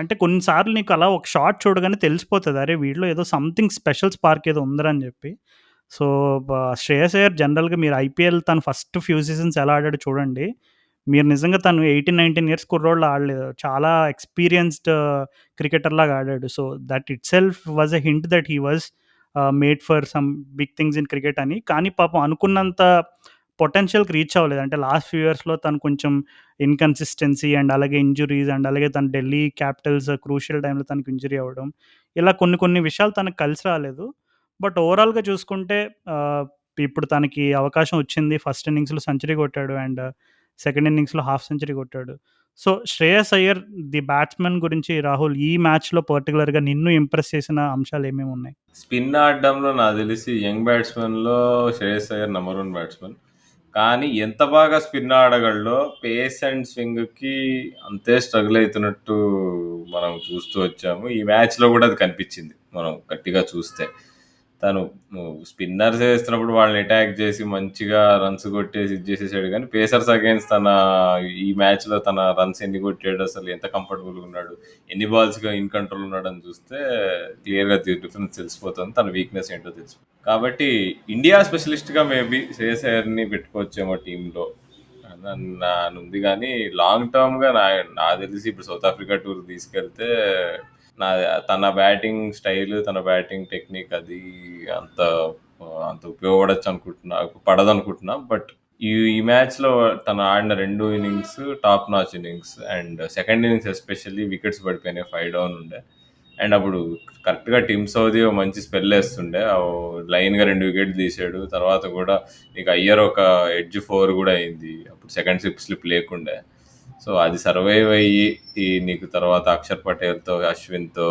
అంటే కొన్ని సార్లు నీకు అలా ఒక షాట్ చూడగానే తెలిసిపోతది. అరే వీడిలో ఏదో సంథింగ్ స్పెషల్ స్పార్క్ ఏదో ఉందిరా అని చెప్పి. సో శ్రేయస్ అయ్యర్ జనరల్‌గా మీరు ఐపీఎల్ తను ఫస్ట్ ఫ్యూ సీజన్స్ ఎలా ఆడాడో చూడండి. మీరు నిజంగా తను 18, 19 ఇయర్స్ కుర్రోడిలా ఆడలేదు. చాలా ఎక్స్‌పీరియన్స్‌డ్ క్రికెటర్‌లాగా ఆడాడు. So that itself was a hint that he was made for some big things in cricket అని. కానీ పాపం అనుకున్నంత పొటెన్షియల్‌కి రీచ్ అవ్వలేదు. అంటే లాస్ట్ ఫ్యూ ఇయర్స్‌లో తను కొంచెం ఇన్‌కన్సిస్టెన్సీ అండ్ అలాగే ఇంజ్యూరీస్ అండ్ అలాగే తను ఢిల్లీ క్యాపిటల్స్ క్రూషియల్ టైమ్‌లో తనకి ఇంజ్యూరీ అవ్వడం, ఇలా కొన్ని కొన్ని విషయాలు తనకు కలిసి రాలేదు. బట్ ఓవరాల్‌గా చూసుకుంటే ఇప్పుడు తనకి అవకాశం వచ్చింది. ఫస్ట్ ఇన్నింగ్స్‌లో సెంచరీ కొట్టాడు అండ్ సెకండ్ ఇన్నింగ్స్‌లో హాఫ్ సెంచరీ కొట్టాడు. So Shreyas Iyer the batsman గురించి రాహుల్ ఈ మ్యాచ్‌లో పర్టిక్యులర్‌గా నిన్ను ఇంప్రెస్ చేసిన అంశాలు ఏమేమి ఉన్నాయి? స్పిన్ ఆడడంలో నాకు తెలిసి యంగ్ బ్యాట్స్మెన్లో శ్రేయస్ అయ్యర్ నెంబర్ 1 బ్యాట్స్మెన్. కానీ ఎంత బాగా స్పిన్ ఆడగలడో పేస్ అండ్ స్వింగ్కి అంతే స్ట్రగుల్ అవుతున్నట్టు మనం చూస్తూ వచ్చాము. ఈ మ్యాచ్లో కూడా అది కనిపించింది మనం గట్టిగా చూస్తే. తను స్పిన్నర్స్ వేస్తున్నప్పుడు వాళ్ళని అటాక్ చేసి మంచిగా రన్స్ కొట్టేసి ఇది చేసేసాడు, కానీ పేసర్స్ అగైన్స్ ఈ మ్యాచ్లో తన రన్స్ ఎన్ని కొట్టాడు, అసలు ఎంత కంఫర్టబుల్గా ఉన్నాడు, ఎన్ని బాల్స్గా ఇన్ కంట్రోల్ ఉన్నాడని చూస్తే క్లియర్గా డిఫరెన్స్ తెలిసిపోతుంది, తన వీక్నెస్ ఏంటో తెలిసిపోతుంది. కాబట్టి ఇండియా స్పెషలిస్ట్గా మేబీ శ్రేయస్ అయ్యర్ని పెట్టుకోవచ్చేమో టీంలో అని ఉంది. కానీ లాంగ్ టర్మ్గా నాకు తెలిసి ఇప్పుడు సౌత్ ఆఫ్రికా టూర్ తీసుకెళ్తే తన బ్యాటింగ్ స్టైల్, తన బ్యాటింగ్ టెక్నిక్ అది అంత అంత ఉపయోగపడచ్చు పడదనుకుంటున్నా. బట్ ఈ మ్యాచ్‌లో తను ఆడిన 2 innings top notch innings. And second innings especially wickets పడిపోయినాయి. 5 డౌన్ ఉండే. అండ్ అప్పుడు కరెక్ట్‌గా టిమ్ సౌదీ ఓ మంచి స్పెల్ ఏస్తుండే. లైన్‌గా 2 వికెట్లు తీసాడు. తర్వాత కూడా నీకు అయ్యర్ ఒక ఎడ్జ్ 4 కూడా అయింది. అప్పుడు సెకండ్ స్లిప్ లేకుండే. సో అది సర్వైవ్ అయ్యి నీకు తర్వాత అక్షర్ పటేల్‌తో, అశ్విన్‌తో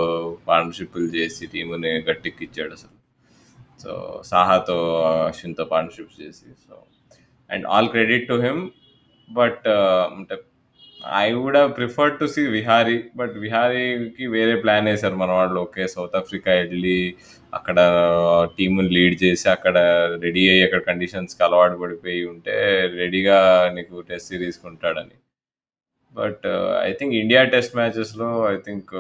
పార్ట్నర్‌షిప్‌లు చేసి టీముని గట్టెక్కిచ్చాడు అసలు. సో సాహాతో, అశ్విన్‌తో పార్ట్నర్‌షిప్స్ చేసి. So and all credit to him. But అంటే I would have preferred to see Vihari. But విహారీకి వేరే ప్లాన్ వేశారు మన వాళ్ళు. ఓకే, సౌత్ ఆఫ్రికా వెళ్ళి అక్కడ టీముని లీడ్ చేసి అక్కడ రెడీ అయ్యి అక్కడ కండిషన్స్కి అలవాటు పడిపోయి ఉంటే రెడీగా నీకు టెస్ట్ సిరీస్కి ఉంటాడని. But I think India test మ్యాచెస్లో ఐ థింక్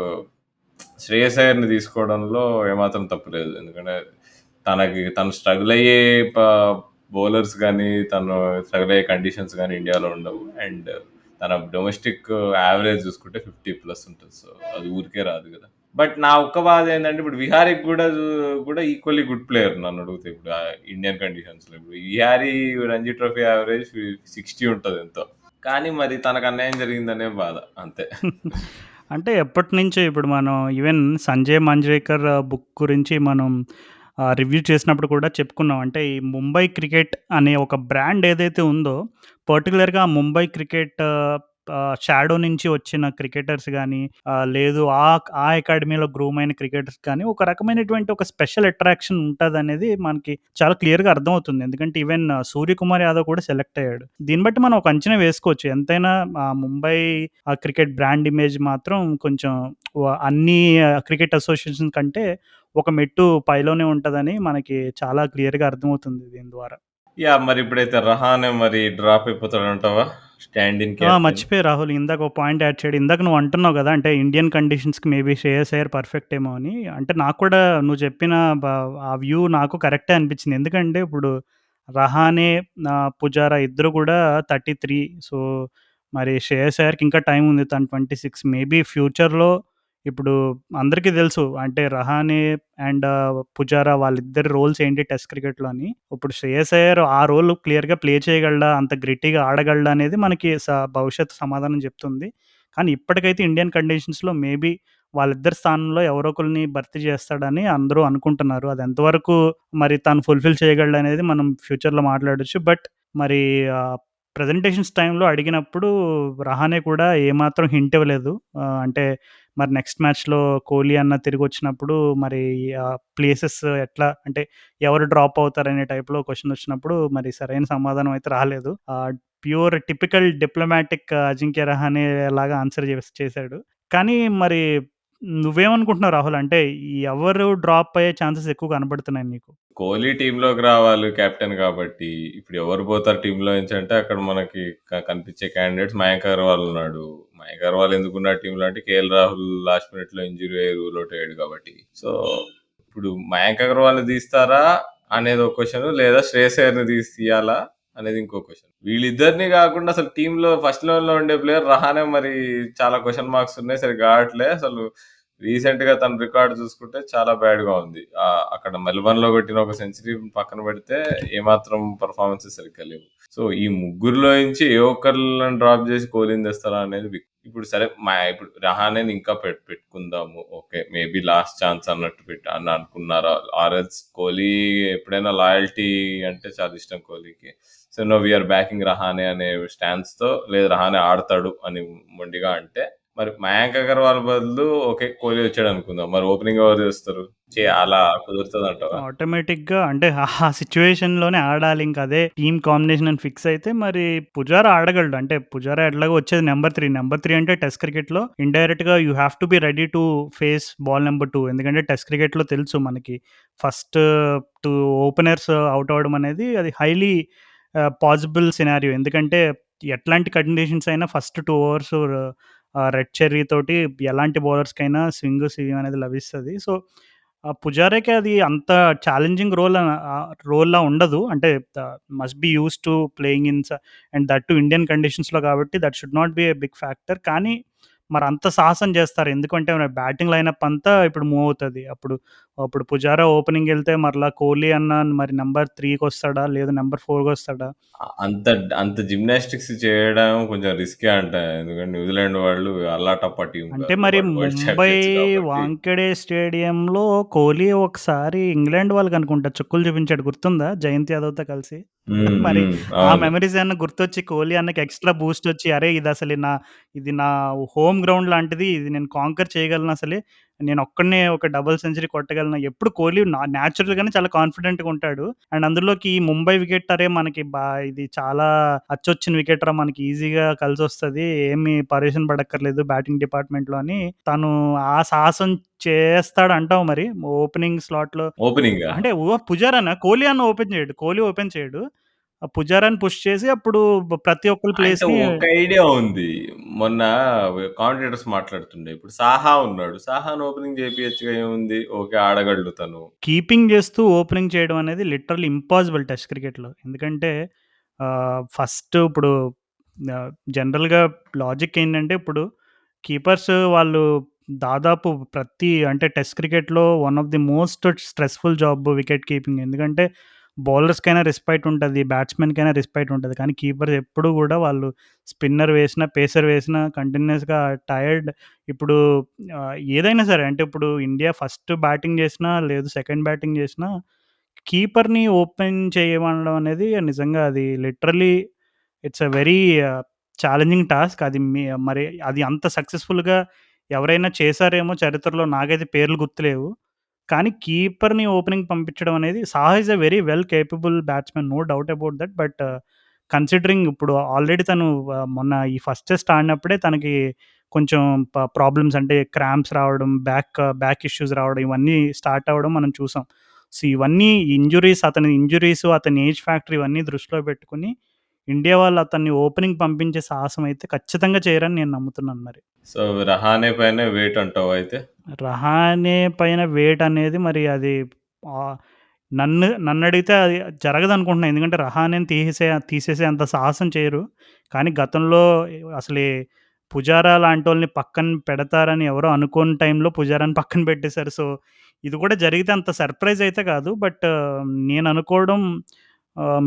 శ్రేయస్ అయ్యర్ని తీసుకోవడంలో ఏమాత్రం తప్పు లేదు. ఎందుకంటే తను స్ట్రగుల్ అయ్యే బౌలర్స్ కానీ తను స్ట్రగుల్ అయ్యే కండిషన్స్ కానీ ఇండియాలో ఉండవు. అండ్ తన డొమెస్టిక్ యావరేజ్ చూసుకుంటే 50+ ఉంటుంది. సో అది ఊరికే రాదు కదా. బట్ నా ఒక్క బాధ ఏంటంటే ఇప్పుడు విహారీకి కూడా ఈక్వల్లీ గుడ్ ప్లేయర్ నన్ను అడిగితే. ఇప్పుడు ఇండియన్ కండిషన్స్లో ఇప్పుడు విహారీ రంజీ ట్రోఫీ యావరేజ్ 60 ఉంటుంది ఎంతో. కానీ మరి తనకు అన్యాయం జరిగిందనే బాధ అంతే. అంటే ఎప్పటినుంచో ఇప్పుడు మనం ఈవెన్ సంజయ్ మంజ్రేకర్ బుక్ గురించి మనం రివ్యూ చేసినప్పుడు కూడా చెప్పుకున్నాం. అంటే ఈ ముంబై క్రికెట్ అనే ఒక బ్రాండ్ ఏదైతే ఉందో, పర్టిక్యులర్‌గా ముంబై క్రికెట్ షాడో నుంచి వచ్చిన క్రికెటర్స్ గానీ, లేదు ఆ అకాడమీలో గ్రూమ్ అయిన క్రికెటర్స్ కానీ, ఒక రకమైనటువంటి ఒక స్పెషల్ అట్రాక్షన్ ఉంటదనేది మనకి చాలా క్లియర్‌గా అర్థమవుతుంది. ఎందుకంటే ఈవెన్ సూర్యకుమార్ యాదవ్ కూడా సెలెక్ట్ అయ్యాడు. దీన్ని బట్టి మనం ఒక అంచనా వేసుకోవచ్చు. ఎంతైనా ముంబై క్రికెట్ బ్రాండ్ ఇమేజ్ మాత్రం కొంచెం అన్ని క్రికెట్ అసోసియేషన్ కంటే ఒక మెట్టు పైలోనే ఉంటదని మనకి చాలా క్లియర్‌గా అర్థమవుతుంది దీని ద్వారా. మరి ఇప్పుడైతే రహానే మరి డ్రాప్ అయిపోతాడంటావా? Stand in captain. మర్చిపోయా రాహుల్, ఇందాక ఒక పాయింట్ యాడ్ చేయడం. ఇందాక నువ్వు అంటున్నావు గదా! అంటే ఇండియన్ కండిషన్స్‌కి మేబీ శ్రేయస్ అయ్యర్ పర్ఫెక్ట్ ఏమో అని. అంటే నాకు కూడా నువ్వు చెప్పిన ఆ వ్యూ నాకు కరెక్టే అనిపించింది. ఎందుకంటే ఇప్పుడు రహానే, పుజారా ఇద్దరు కూడా 33. సో, మరి శ్రేయస్ అయ్యర్‌కి ఇంకా టైం ఉంది. తను 26. మేబీ ఫ్యూచర్‌లో ఇప్పుడు అందరికీ తెలుసు. అంటే రహానే అండ్ పుజారా వాళ్ళిద్దరి రోల్స్ ఏంటి టెస్ట్ క్రికెట్‌లో అని. ఇప్పుడు శ్రేయస్ అయ్యర్ ఆ రోల్ క్లియర్‌గా ప్లే చేయగలడా? అంత గ్రిట్టీగా ఆడగలడా? అనేది మనకి భవిష్యత్తు సమాధానం చెప్తుంది. కానీ ఇప్పటికైతే ఇండియన్ కండిషన్స్‌లో మేబీ వాళ్ళిద్దరి స్థానంలో ఎవరో ఒకళ్ళని భర్తీ చేస్తాడని అందరూ అనుకుంటున్నారు. అది ఎంతవరకు మరి తను ఫుల్‌ఫిల్ చేయగలడనేది మనం ఫ్యూచర్‌లో మాట్లాడొచ్చు. బట్ మరి ప్రెజెంటేషన్స్ టైమ్‌లో అడిగినప్పుడు రహానే కూడా ఏమాత్రం హింట్ ఇవ్వలేదు. అంటే మరి నెక్స్ట్ మ్యాచ్‌లో కోహ్లీ అన్న తిరిగొచ్చినప్పుడు మరి ప్లేసెస్ ఎట్లా, అంటే ఎవరు డ్రాప్ అవుతారనే టైప్‌లో క్వెషన్ వచ్చినప్పుడు మరి సరైన సమాధానం అయితే రాలేదు. Pure typical diplomatic Ajinkya Rahane లాగా ఆన్సర్ చేసాడు. కానీ మరి నువ్వేమనుకుంటున్నావు రాహుల్? అంటే ఎవరు డ్రాప్ అయ్యే ఛాన్సెస్ ఎక్కువ కనపడుతున్నాయి నీకు? కోహ్లీ టీంలోకి రావాలి కెప్టెన్ కాబట్టి. ఇప్పుడు ఎవరు పోతారు టీంలో నుంచి అంటే అక్కడ మనకి కనిపించే క్యాండిడేట్స్ మయాంక్ అగర్వాల్ ఉన్నాడు. మయాంక్ అగర్వాల్ ఎందుకున్నాడు టీంలో అంటే కేఎల్ రాహుల్ లాస్ట్ మినిట్లో ఇంజురీ అయ్యి రూల్ అవుట్ అయ్యాడు కాబట్టి. సో ఇప్పుడు మయాంక్ అగర్వాల్ని తీస్తారా అనేది ఒక క్వశ్చన్, లేదా శ్రేయస్ అయ్యర్ని తీయాలా అనేది ఇంకో క్వశ్చన్. వీళ్ళిద్దరిని కాకుండా అసలు టీంలో ఫస్ట్ లెవెల్లో ఉండే ప్లేయర్ రహానే మరి చాలా క్వశ్చన్ మార్క్స్ ఉన్నాయి. సరిగ్గా ఆడట్లే అసలు. రీసెంట్ గా తన రికార్డ్ చూసుకుంటే చాలా బ్యాడ్ గా ఉంది. అక్కడ మెల్బర్న్ లో కొట్టిన ఒక సెంచరీ పక్కన పెడితే ఏమాత్రం పర్ఫార్మెన్సెస్ సరిగ్గా లేవు. సో ఈ ముగ్గురులో నుంచి ఏ ఒక్కరిని డ్రాప్ చేసి కోహ్లీని తెస్తారా అనేది ఇప్పుడు సరే. ఇప్పుడు రహానే ఇంకా పెట్టుకుందాము, ఓకే మేబీ లాస్ట్ ఛాన్స్ అన్నట్టు అని అనుకున్నారా? ఆర్ఎల్స్ కోహ్లీ ఎప్పుడైనా లాయల్టీ అంటే చాలా ఇష్టం కోహ్లీకి. So no we're backing Rahane అనే స్టాన్స్ తో, లేదు రహానే ఆడతాడు అని మొండిగా అంటే మరి మయాంక్ అగర్వాల్ బదులు ఓకే కోహ్లీ వచ్చాడు అనుకుందాం. మరి ఓపెనింగ్ ఎవరు చేస్తారు? అలా కుదురుతుంది అంటావా? ఆటోమేటిక్‌గా అంటే ఆ సిట్యుయేషన్‌లోనే ఆడాలి. ఇంక అదే టీమ్ కాంబినేషన్ అని ఫిక్స్ అయితే మరి పుజారా ఆడగలడు. అంటే పుజారా ఎట్లాగో వచ్చేది నంబర్ 3. నంబర్ 3 అంటే టెస్ట్ క్రికెట్‌లో ఇండైరెక్ట్‌గా you have to be ready to face ball number 2. ఎందుకంటే టెస్ట్ క్రికెట్‌లో తెలుసు మనకి ఫస్ట్ 2 ఓపెనర్స్ ఔట్ అవ్వడం అనేది అది హైలీ పాసిబుల్ సినారియో. ఎందుకంటే ఎట్లాంటి కండిషన్స్ అయినా ఫస్ట్ 2 ఓవర్స్ రెడ్ చెర్రీ తోటి ఎలాంటి బౌలర్స్‌కైనా స్వింగ్ అనేది లభిస్తది. సో, పుజారాకి అది అంత ఛాలెంజింగ్ రోల్‌లా ఉండదు. అంటే must be used to playing in and that too Indian కండిషన్స్‌లో కాబట్టి that should not be a big factor. కానీ మరంత సాహసం చేస్తారు. ఎందుకంటే బ్యాటింగ్ లైనప్ అంతా ఇప్పుడు మూవ్ అవుతది. అప్పుడు పుజారా ఓపెనింగ్‌కెళ్తే మరలా కోహ్లీ అన్న మరి నంబర్ 3కొస్తాడా? లేదా నంబర్ 4కొస్తాడా? అంత అంత జిమ్నాస్టిక్స్ చేయడం కొంచెం రిస్కే అంట. ఎందుకంటే న్యూజిలాండ్ వాళ్ళు అల్లాటప్పా టీమ్ అంటే కాదు. మరి వాళ్ళు వరల్డ్ ముంబై ఛాంపియన్స్ కాబట్టి. వాంఖేడే స్టేడియంలో కోహ్లీ ఒకసారి ఇంగ్లాండ్ వాళ్ళకనుకుంటా చుక్కలు చూపించాడు గుర్తుందా? జయంత్ యాదవ్‌తో కలిసి. హ్మ్. మరి హ్మ్. ఆ అవును. మెమోరీస్ ఏమన్నా గుర్తొచ్చి కోహ్లీ అన్నకి ఎక్స్‌ట్రా బూస్ట్ వచ్చి, అరే! ఇది నా హోమ్ గ్రౌండ్ లాంటిది. ఇది నేను కాంక్వర్ చేయగలను అసలే. నేనొక్కడినే ఒక డబుల్ సెంచరీ కొట్టగలను. ఎప్పుడు కోహ్లీ నేచురల్‌గానే చాలా కాన్ఫిడెంట్‌గా ఉంటాడు. అండ్ అందులోకి ఈ ముంబై వికెట్ అరే! మనకి ఇది చాలా అచ్చొచ్చిన వికెట్‌రా మనకి ఈజీగా కలిసొస్తది. ఏమి పరేషాన్ పడక్కర్లేదు బ్యాటింగ్ డిపార్ట్‌మెంట్‌లో అని తను ఆ సాహసం చేస్తాడంటావా మరి ఓపెనింగ్ స్లాట్‌లో? ఓపెనింగా? అంటే పుజారానా? కోహ్లీ అన్న ఓపెన్ చేయడు. కోహ్లీ ఓపెన్ చేయడు. ఆ పుజారాని పుష్ చేసి అప్పుడు ప్రతి ఒక్కళ్ళ అంటే ప్లేస్‌ని ఒక ఐడియా ఉంది. మొన్న కామెంటేటర్స్ మాట్లాడుతుండే. ఇప్పుడు సాహా ఉన్నాడు. సాహాని ఓపెనింగ్ చేపియచ్చుగా ఏముంది? ఓకే. ఆడగలడు తను. కీపింగ్ చేస్తూ ఓపెనింగ్ చేయడం అనేది లిటరల్లీ ఇంపాసిబుల్ టెస్ట్ క్రికెట్‌లో. ఎందుకంటే ఫస్ట్ ఇప్పుడు ఆహ్, జనరల్‌గా లాజిక్ ఏంటంటే ఇప్పుడు కీపర్స్ వాళ్ళు దాదాపు అంటే టెస్ట్ క్రికెట్‌లో one of the most stressful job wicket keeping. ఎందుకంటే బౌలర్స్‌కైనా రెస్పెక్ట్ ఉంటది. బ్యాట్స్‌మెన్‌కైనా రెస్పెక్ట్ ఉంటది. కానీ కీపర్స్ ఎప్పుడు గూడా వాళ్ళు స్పిన్నర్ వేసినా, పేసర్ వేసినా కంటిన్యూయస్‌గా టైర్డ్ ఇప్పుడు ఏదైనా సరే అంటే ఇప్పుడు ఇండియా ఫస్ట్ బ్యాటింగ్ చేసినా, లేదు సెకండ్ బ్యాటింగ్ చేసినా కీపర్‌ని ఓపెన్ చేయమనడం అనేది నిజంగా అది literally it's a very challenging task. మరి అది అంత సక్సెస్‌ఫుల్‌గా ఎవరైనా చేశారేమో చరిత్రలో నాకైతే పేర్లు గుర్తులేవు. కానీ కీపర్‌ని ఓపెనింగ్ పంపించడం అనేది Saha is a very well capable batsman. No doubt about that. But considering ఇప్పుడు ఆల్రెడీ తను మొన్న ఈ ఫస్ట్ టెస్ట్ ఆడినప్పుడే తనకి కొంచెం ప్రాబ్లమ్స్ అంటే క్రాంప్స్ రావడం, బ్యాక్ ఇష్యూస్ రావడం ఇవన్నీ స్టార్ట్ అవ్వడం మనం చూసాం. సో, ఇవన్నీ అతని ఇంజ్యూరీస్, అతని ఏజ్ ఫ్యాక్టర్ ఇవన్నీ దృష్టిలో పెట్టుకొని ఇండియా వాళ్ళు అతన్ని ఓపెనింగ్ పంపించే సాహసం అయితే ఖచ్చితంగా చేయరని నేను నమ్ముతున్నాను మరి. సో, రహానే పైనే వెయిట్ అంటావా అయితే? రహానే పైన వెయిట్ అనేది మరి అది ఆహ్, నన్నడిగితే అది జరగదనుకుంటున్నా. ఎందుకంటే రహానేని తీసేసే అంత సాహసం చేయరు. కానీ గతంలో అసలే పుజారా లాంటోళ్ళని పక్కన పెడతారని ఎవరో అనుకోని టైంలో పుజారాని పక్కన పెట్టేశారు. సో, ఇది కూడా జరిగితే అంత సర్ప్రైజ్ అయితే కాదు. బట్ నేననుకోవడం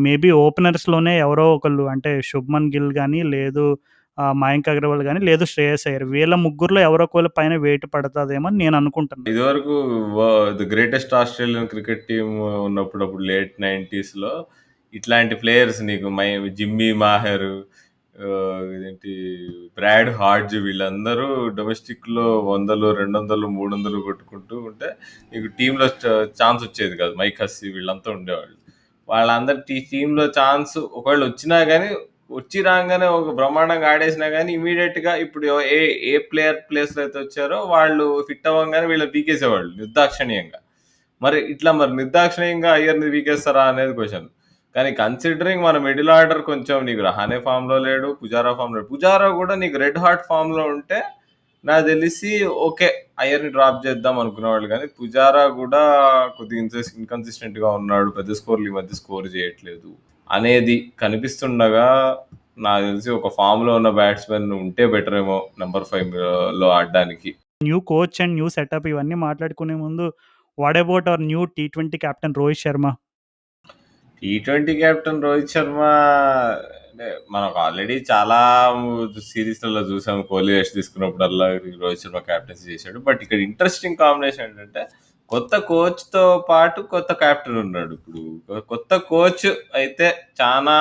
మేబీ ఓపెనర్స్‌లోనే ఎవరో ఒకళ్ళు అంటే శుభ్మన్ గిల్ గాని, లేదు మయాంక్ అగర్వాల్ గాని, లేదు శ్రేయస్ అయ్యర్. వీళ్ళ ముగ్గురిలో ఎవరో ఒకళ్ళ పైన వెయిట్ పడతదేమో అని నేననుకుంటున్నా. ఇదివరకు వ the greatest Australian cricket team ఉన్నప్పుడు అప్పుడు లేట్ 90స్‌లో ఇట్లాంటి ప్లేయర్స్ నీకు జిమ్మీ మాహెర్, ఇదేంటి బ్రాడ్ హాడ్జ్ వీళ్ళందరూ డొమెస్టిక్‌లో 100, 200, 300 కొట్టుకుంటూ ఉంటే నీకు టీమ్‌లో ఛాన్స్ వచ్చేది కాదు. మైక్ హస్సీ వీళ్ళంతా ఉండేవాళ్ళు. వాళ్ళందరూ టీమ్‌లో ఛాన్స్ ఒకవేళ వచ్చినా గానీ వచ్చి రాంగానే ఒక బ్రహ్మాండంగా ఆడేసినా గానీ ఇమ్మీడియేట్‌గా ఇప్పుడు ఏ ఏ ప్లేయర్ ప్లేస్‌లో అయితే వచ్చారో వాళ్ళు ఫిట్ అవ్వంగానే వీళ్ళని పీకేసేవాళ్ళు నిర్దాక్షిణ్యంగా. మరి నిర్దాక్షిణ్యంగా అయ్యర్‌ని పీకేస్తారా అనేది క్వెషన్. కానీ కన్సిడరింగ్ మన మిడిల్ ఆర్డర్ కొంచెం నీకు రహానే ఫామ్‌లో లేడు. పుజారా ఫామ్‌లో లేడు. పుజారా కూడా నీకు రెడ్ హాట్ ఫామ్‌లో ఉంటే నాకు తెలిసి ఓకే. అయ్యర్‌ని డ్రాప్ చేద్దాం అనుకునేవాళ్ళు గానీ పుజారా కూడా కొద్దిగా ఇన్‌కన్సిస్టెంట్‌గా ఉన్నాడు. పెద్ద స్కోర్‌లు ఈ మధ్య స్కోర్ చేయట్లేదు అనేది కనిపిస్తుండగా నాకు తెలిసి ఒక ఫామ్‌లో ఉన్న బ్యాట్స్‌మెన్ ఉంటే బెటర్ ఏమో నంబర్ 5లో ఆడడానికి. New coach and new setup ఇవన్నీ మాట్లాడుకునే ముందు what about our new T20 captain Rohit Sharma? T20 captain Rohit Sharma అంటే మనకు ఆల్రెడీ చాలా సిరీస్‌లలో చూసాం. కోహ్లీ రెస్ట్ తీసుకున్నప్పుడల్లా రోహిత్ శర్మ కెప్టెన్సీ చేశాడు. బట్ ఇక్కడ ఇంట్రెస్టింగ్ కాంబినేషన్ ఏంటంటే కొత్త కోచ్‌తో పాటు కొత్త కెప్టెన్ ఉన్నాడు. ఇప్పుడు కొత్త కోచ్ అయితే చానా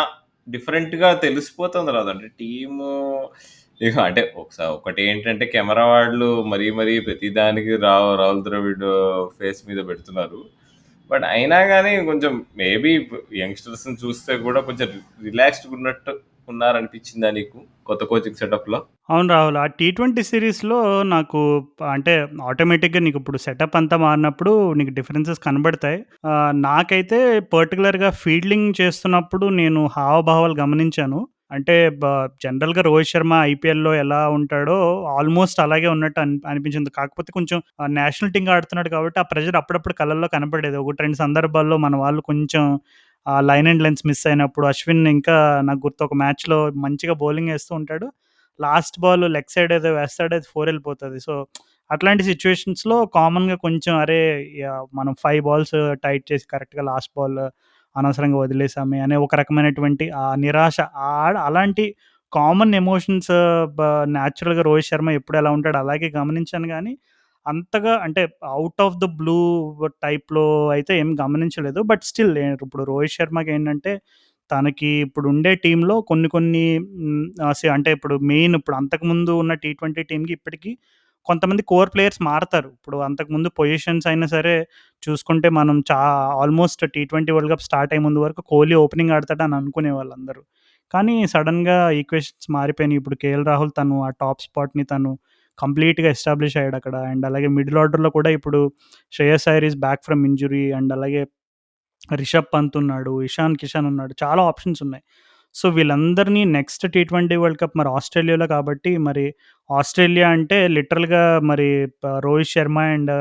డిఫరెంట్‌గా తెలిసిపోతుంది రాదు. అంటే టీము ఇక అంటే ఒకటేంటంటే కెమెరా వాళ్ళు మరీ ప్రతిదానికి రాహుల్ ద్రవిడ్ ఫేస్ మీద పెడుతున్నారు. బట్ అయినా గానీ కొంచెం మేబీ యంగ్‌స్టర్స్‌ని చూస్తే కూడా కొంచెం రిలాక్స్డ్‌గా ఉన్నట్టు ఉన్నారనిపించిందా నీకు కొత్త కోచింగ్ సెటప్‌లో? అవును రాహుల్. ఆ టీ20 సీరీస్‌లో నాకు అంటే ఆటోమేటిక్‌గా నీకిప్పుడు సెటప్ అంతా మారినప్పుడు నీకు డిఫరెన్సెస్ కనబడతాయి. నాకైతే పర్టిక్యులర్‌గా ఫీల్డింగ్ చేస్తున్నప్పుడు నేను హావభావాలు గమనించాను. అంటే జనరల్‌గా రోహిత్ శర్మ ఐపీఎల్‌లో ఎలా ఉంటాడో ఆల్మోస్ట్ అలాగే ఉన్నట్టు అనిపించింది. కాకపోతే కొంచెం నేషనల్ టీమ్‌గా ఆడుతున్నాడు కాబట్టి ఆ ప్రెషర్ అప్పుడప్పుడు కళ్ళల్లో కనపడేది. 1, 2 సందర్భాల్లో మన వాళ్ళు కొంచెం లైన్ అండ్ లెన్స్ మిస్ అయినప్పుడు అశ్విన్ ఇంకా నాకు గుర్తు ఒక మ్యాచ్‌లో మంచిగా బౌలింగ్ ఏస్తూ ఉంటాడు. లాస్ట్ బాల్ లెగ్ సైడ్ ఏదో వేస్తాడు, అది 4 వెళ్ళిపోతది. సో, అట్లాంటి సిట్యుయేషన్స్‌లో కామన్‌గా కొంచెం అరే! మనం 5 బాల్స్ టైట్ చేసి కరెక్ట్‌గా లాస్ట్ బాల్ అనవసరంగా వదిలేసామే అనే ఒక రకమైనటువంటి నిరాశ, అలాంటి కామన్ ఎమోషన్స్ బ న్యాచురల్‌గా రోహిత్ శర్మ ఎప్పుడు ఎలా ఉంటాడో అలాగే గమనించాను గానీ, అంతగా అంటే ఔట్ ఆఫ్ ద బ్లూ టైప్‌లో అయితే ఏం గమనించలేదు. బట్ స్టిల్ ఇప్పుడు రోహిత్ శర్మకేంటంటే, తనకి ఇప్పుడుండే టీమ్‌లో కొన్ని కొన్ని అంటే ఇప్పుడు మెయిన్ ఇప్పుడు అంతకుముందు ఉన్న టీ20 టీమ్‌కి ఇప్పటికి కొంతమంది కోర్ ప్లేయర్స్ మారతారు. ఇప్పుడు అంతకుముందు పొజిషన్స్ అయినా సరే చూసుకుంటే మనం almost T20 world cup start అయ్యే ముందు వరకు కోహ్లీ ఓపెనింగ్ ఆడతాడని అనుకునేవాళ్ళందరూ. కానీ సడెన్‌గా ఈక్వేషన్స్ మారిపోయినాయి. ఇప్పుడు కేఎల్ రాహుల్ తను ఆ టాప్ స్పాట్‌ని తను కంప్లీట్‌గా ఎస్టాబ్లిష్ అయ్యాడక్కడ. అండ్ అలాగే మిడిల్ ఆర్డర్‌లో కూడా ఇప్పుడు Shreyas Iyer is back from injury. And అలాగే రిషబ్ పంత్ ఉన్నాడు, ఇషాన్ కిషన్ ఉన్నాడు. చాలా ఆప్షన్స్ ఉన్నాయి. సో, వీళ్ళందరినీ నెక్స్ట్ టీ20 వరల్డ్ కప్ మరి ఆస్ట్రేలియాలో కాబట్టి మరి ఆస్ట్రేలియా అంటే లిటరల్‌గా మరి రోహిత్ శర్మ అండ్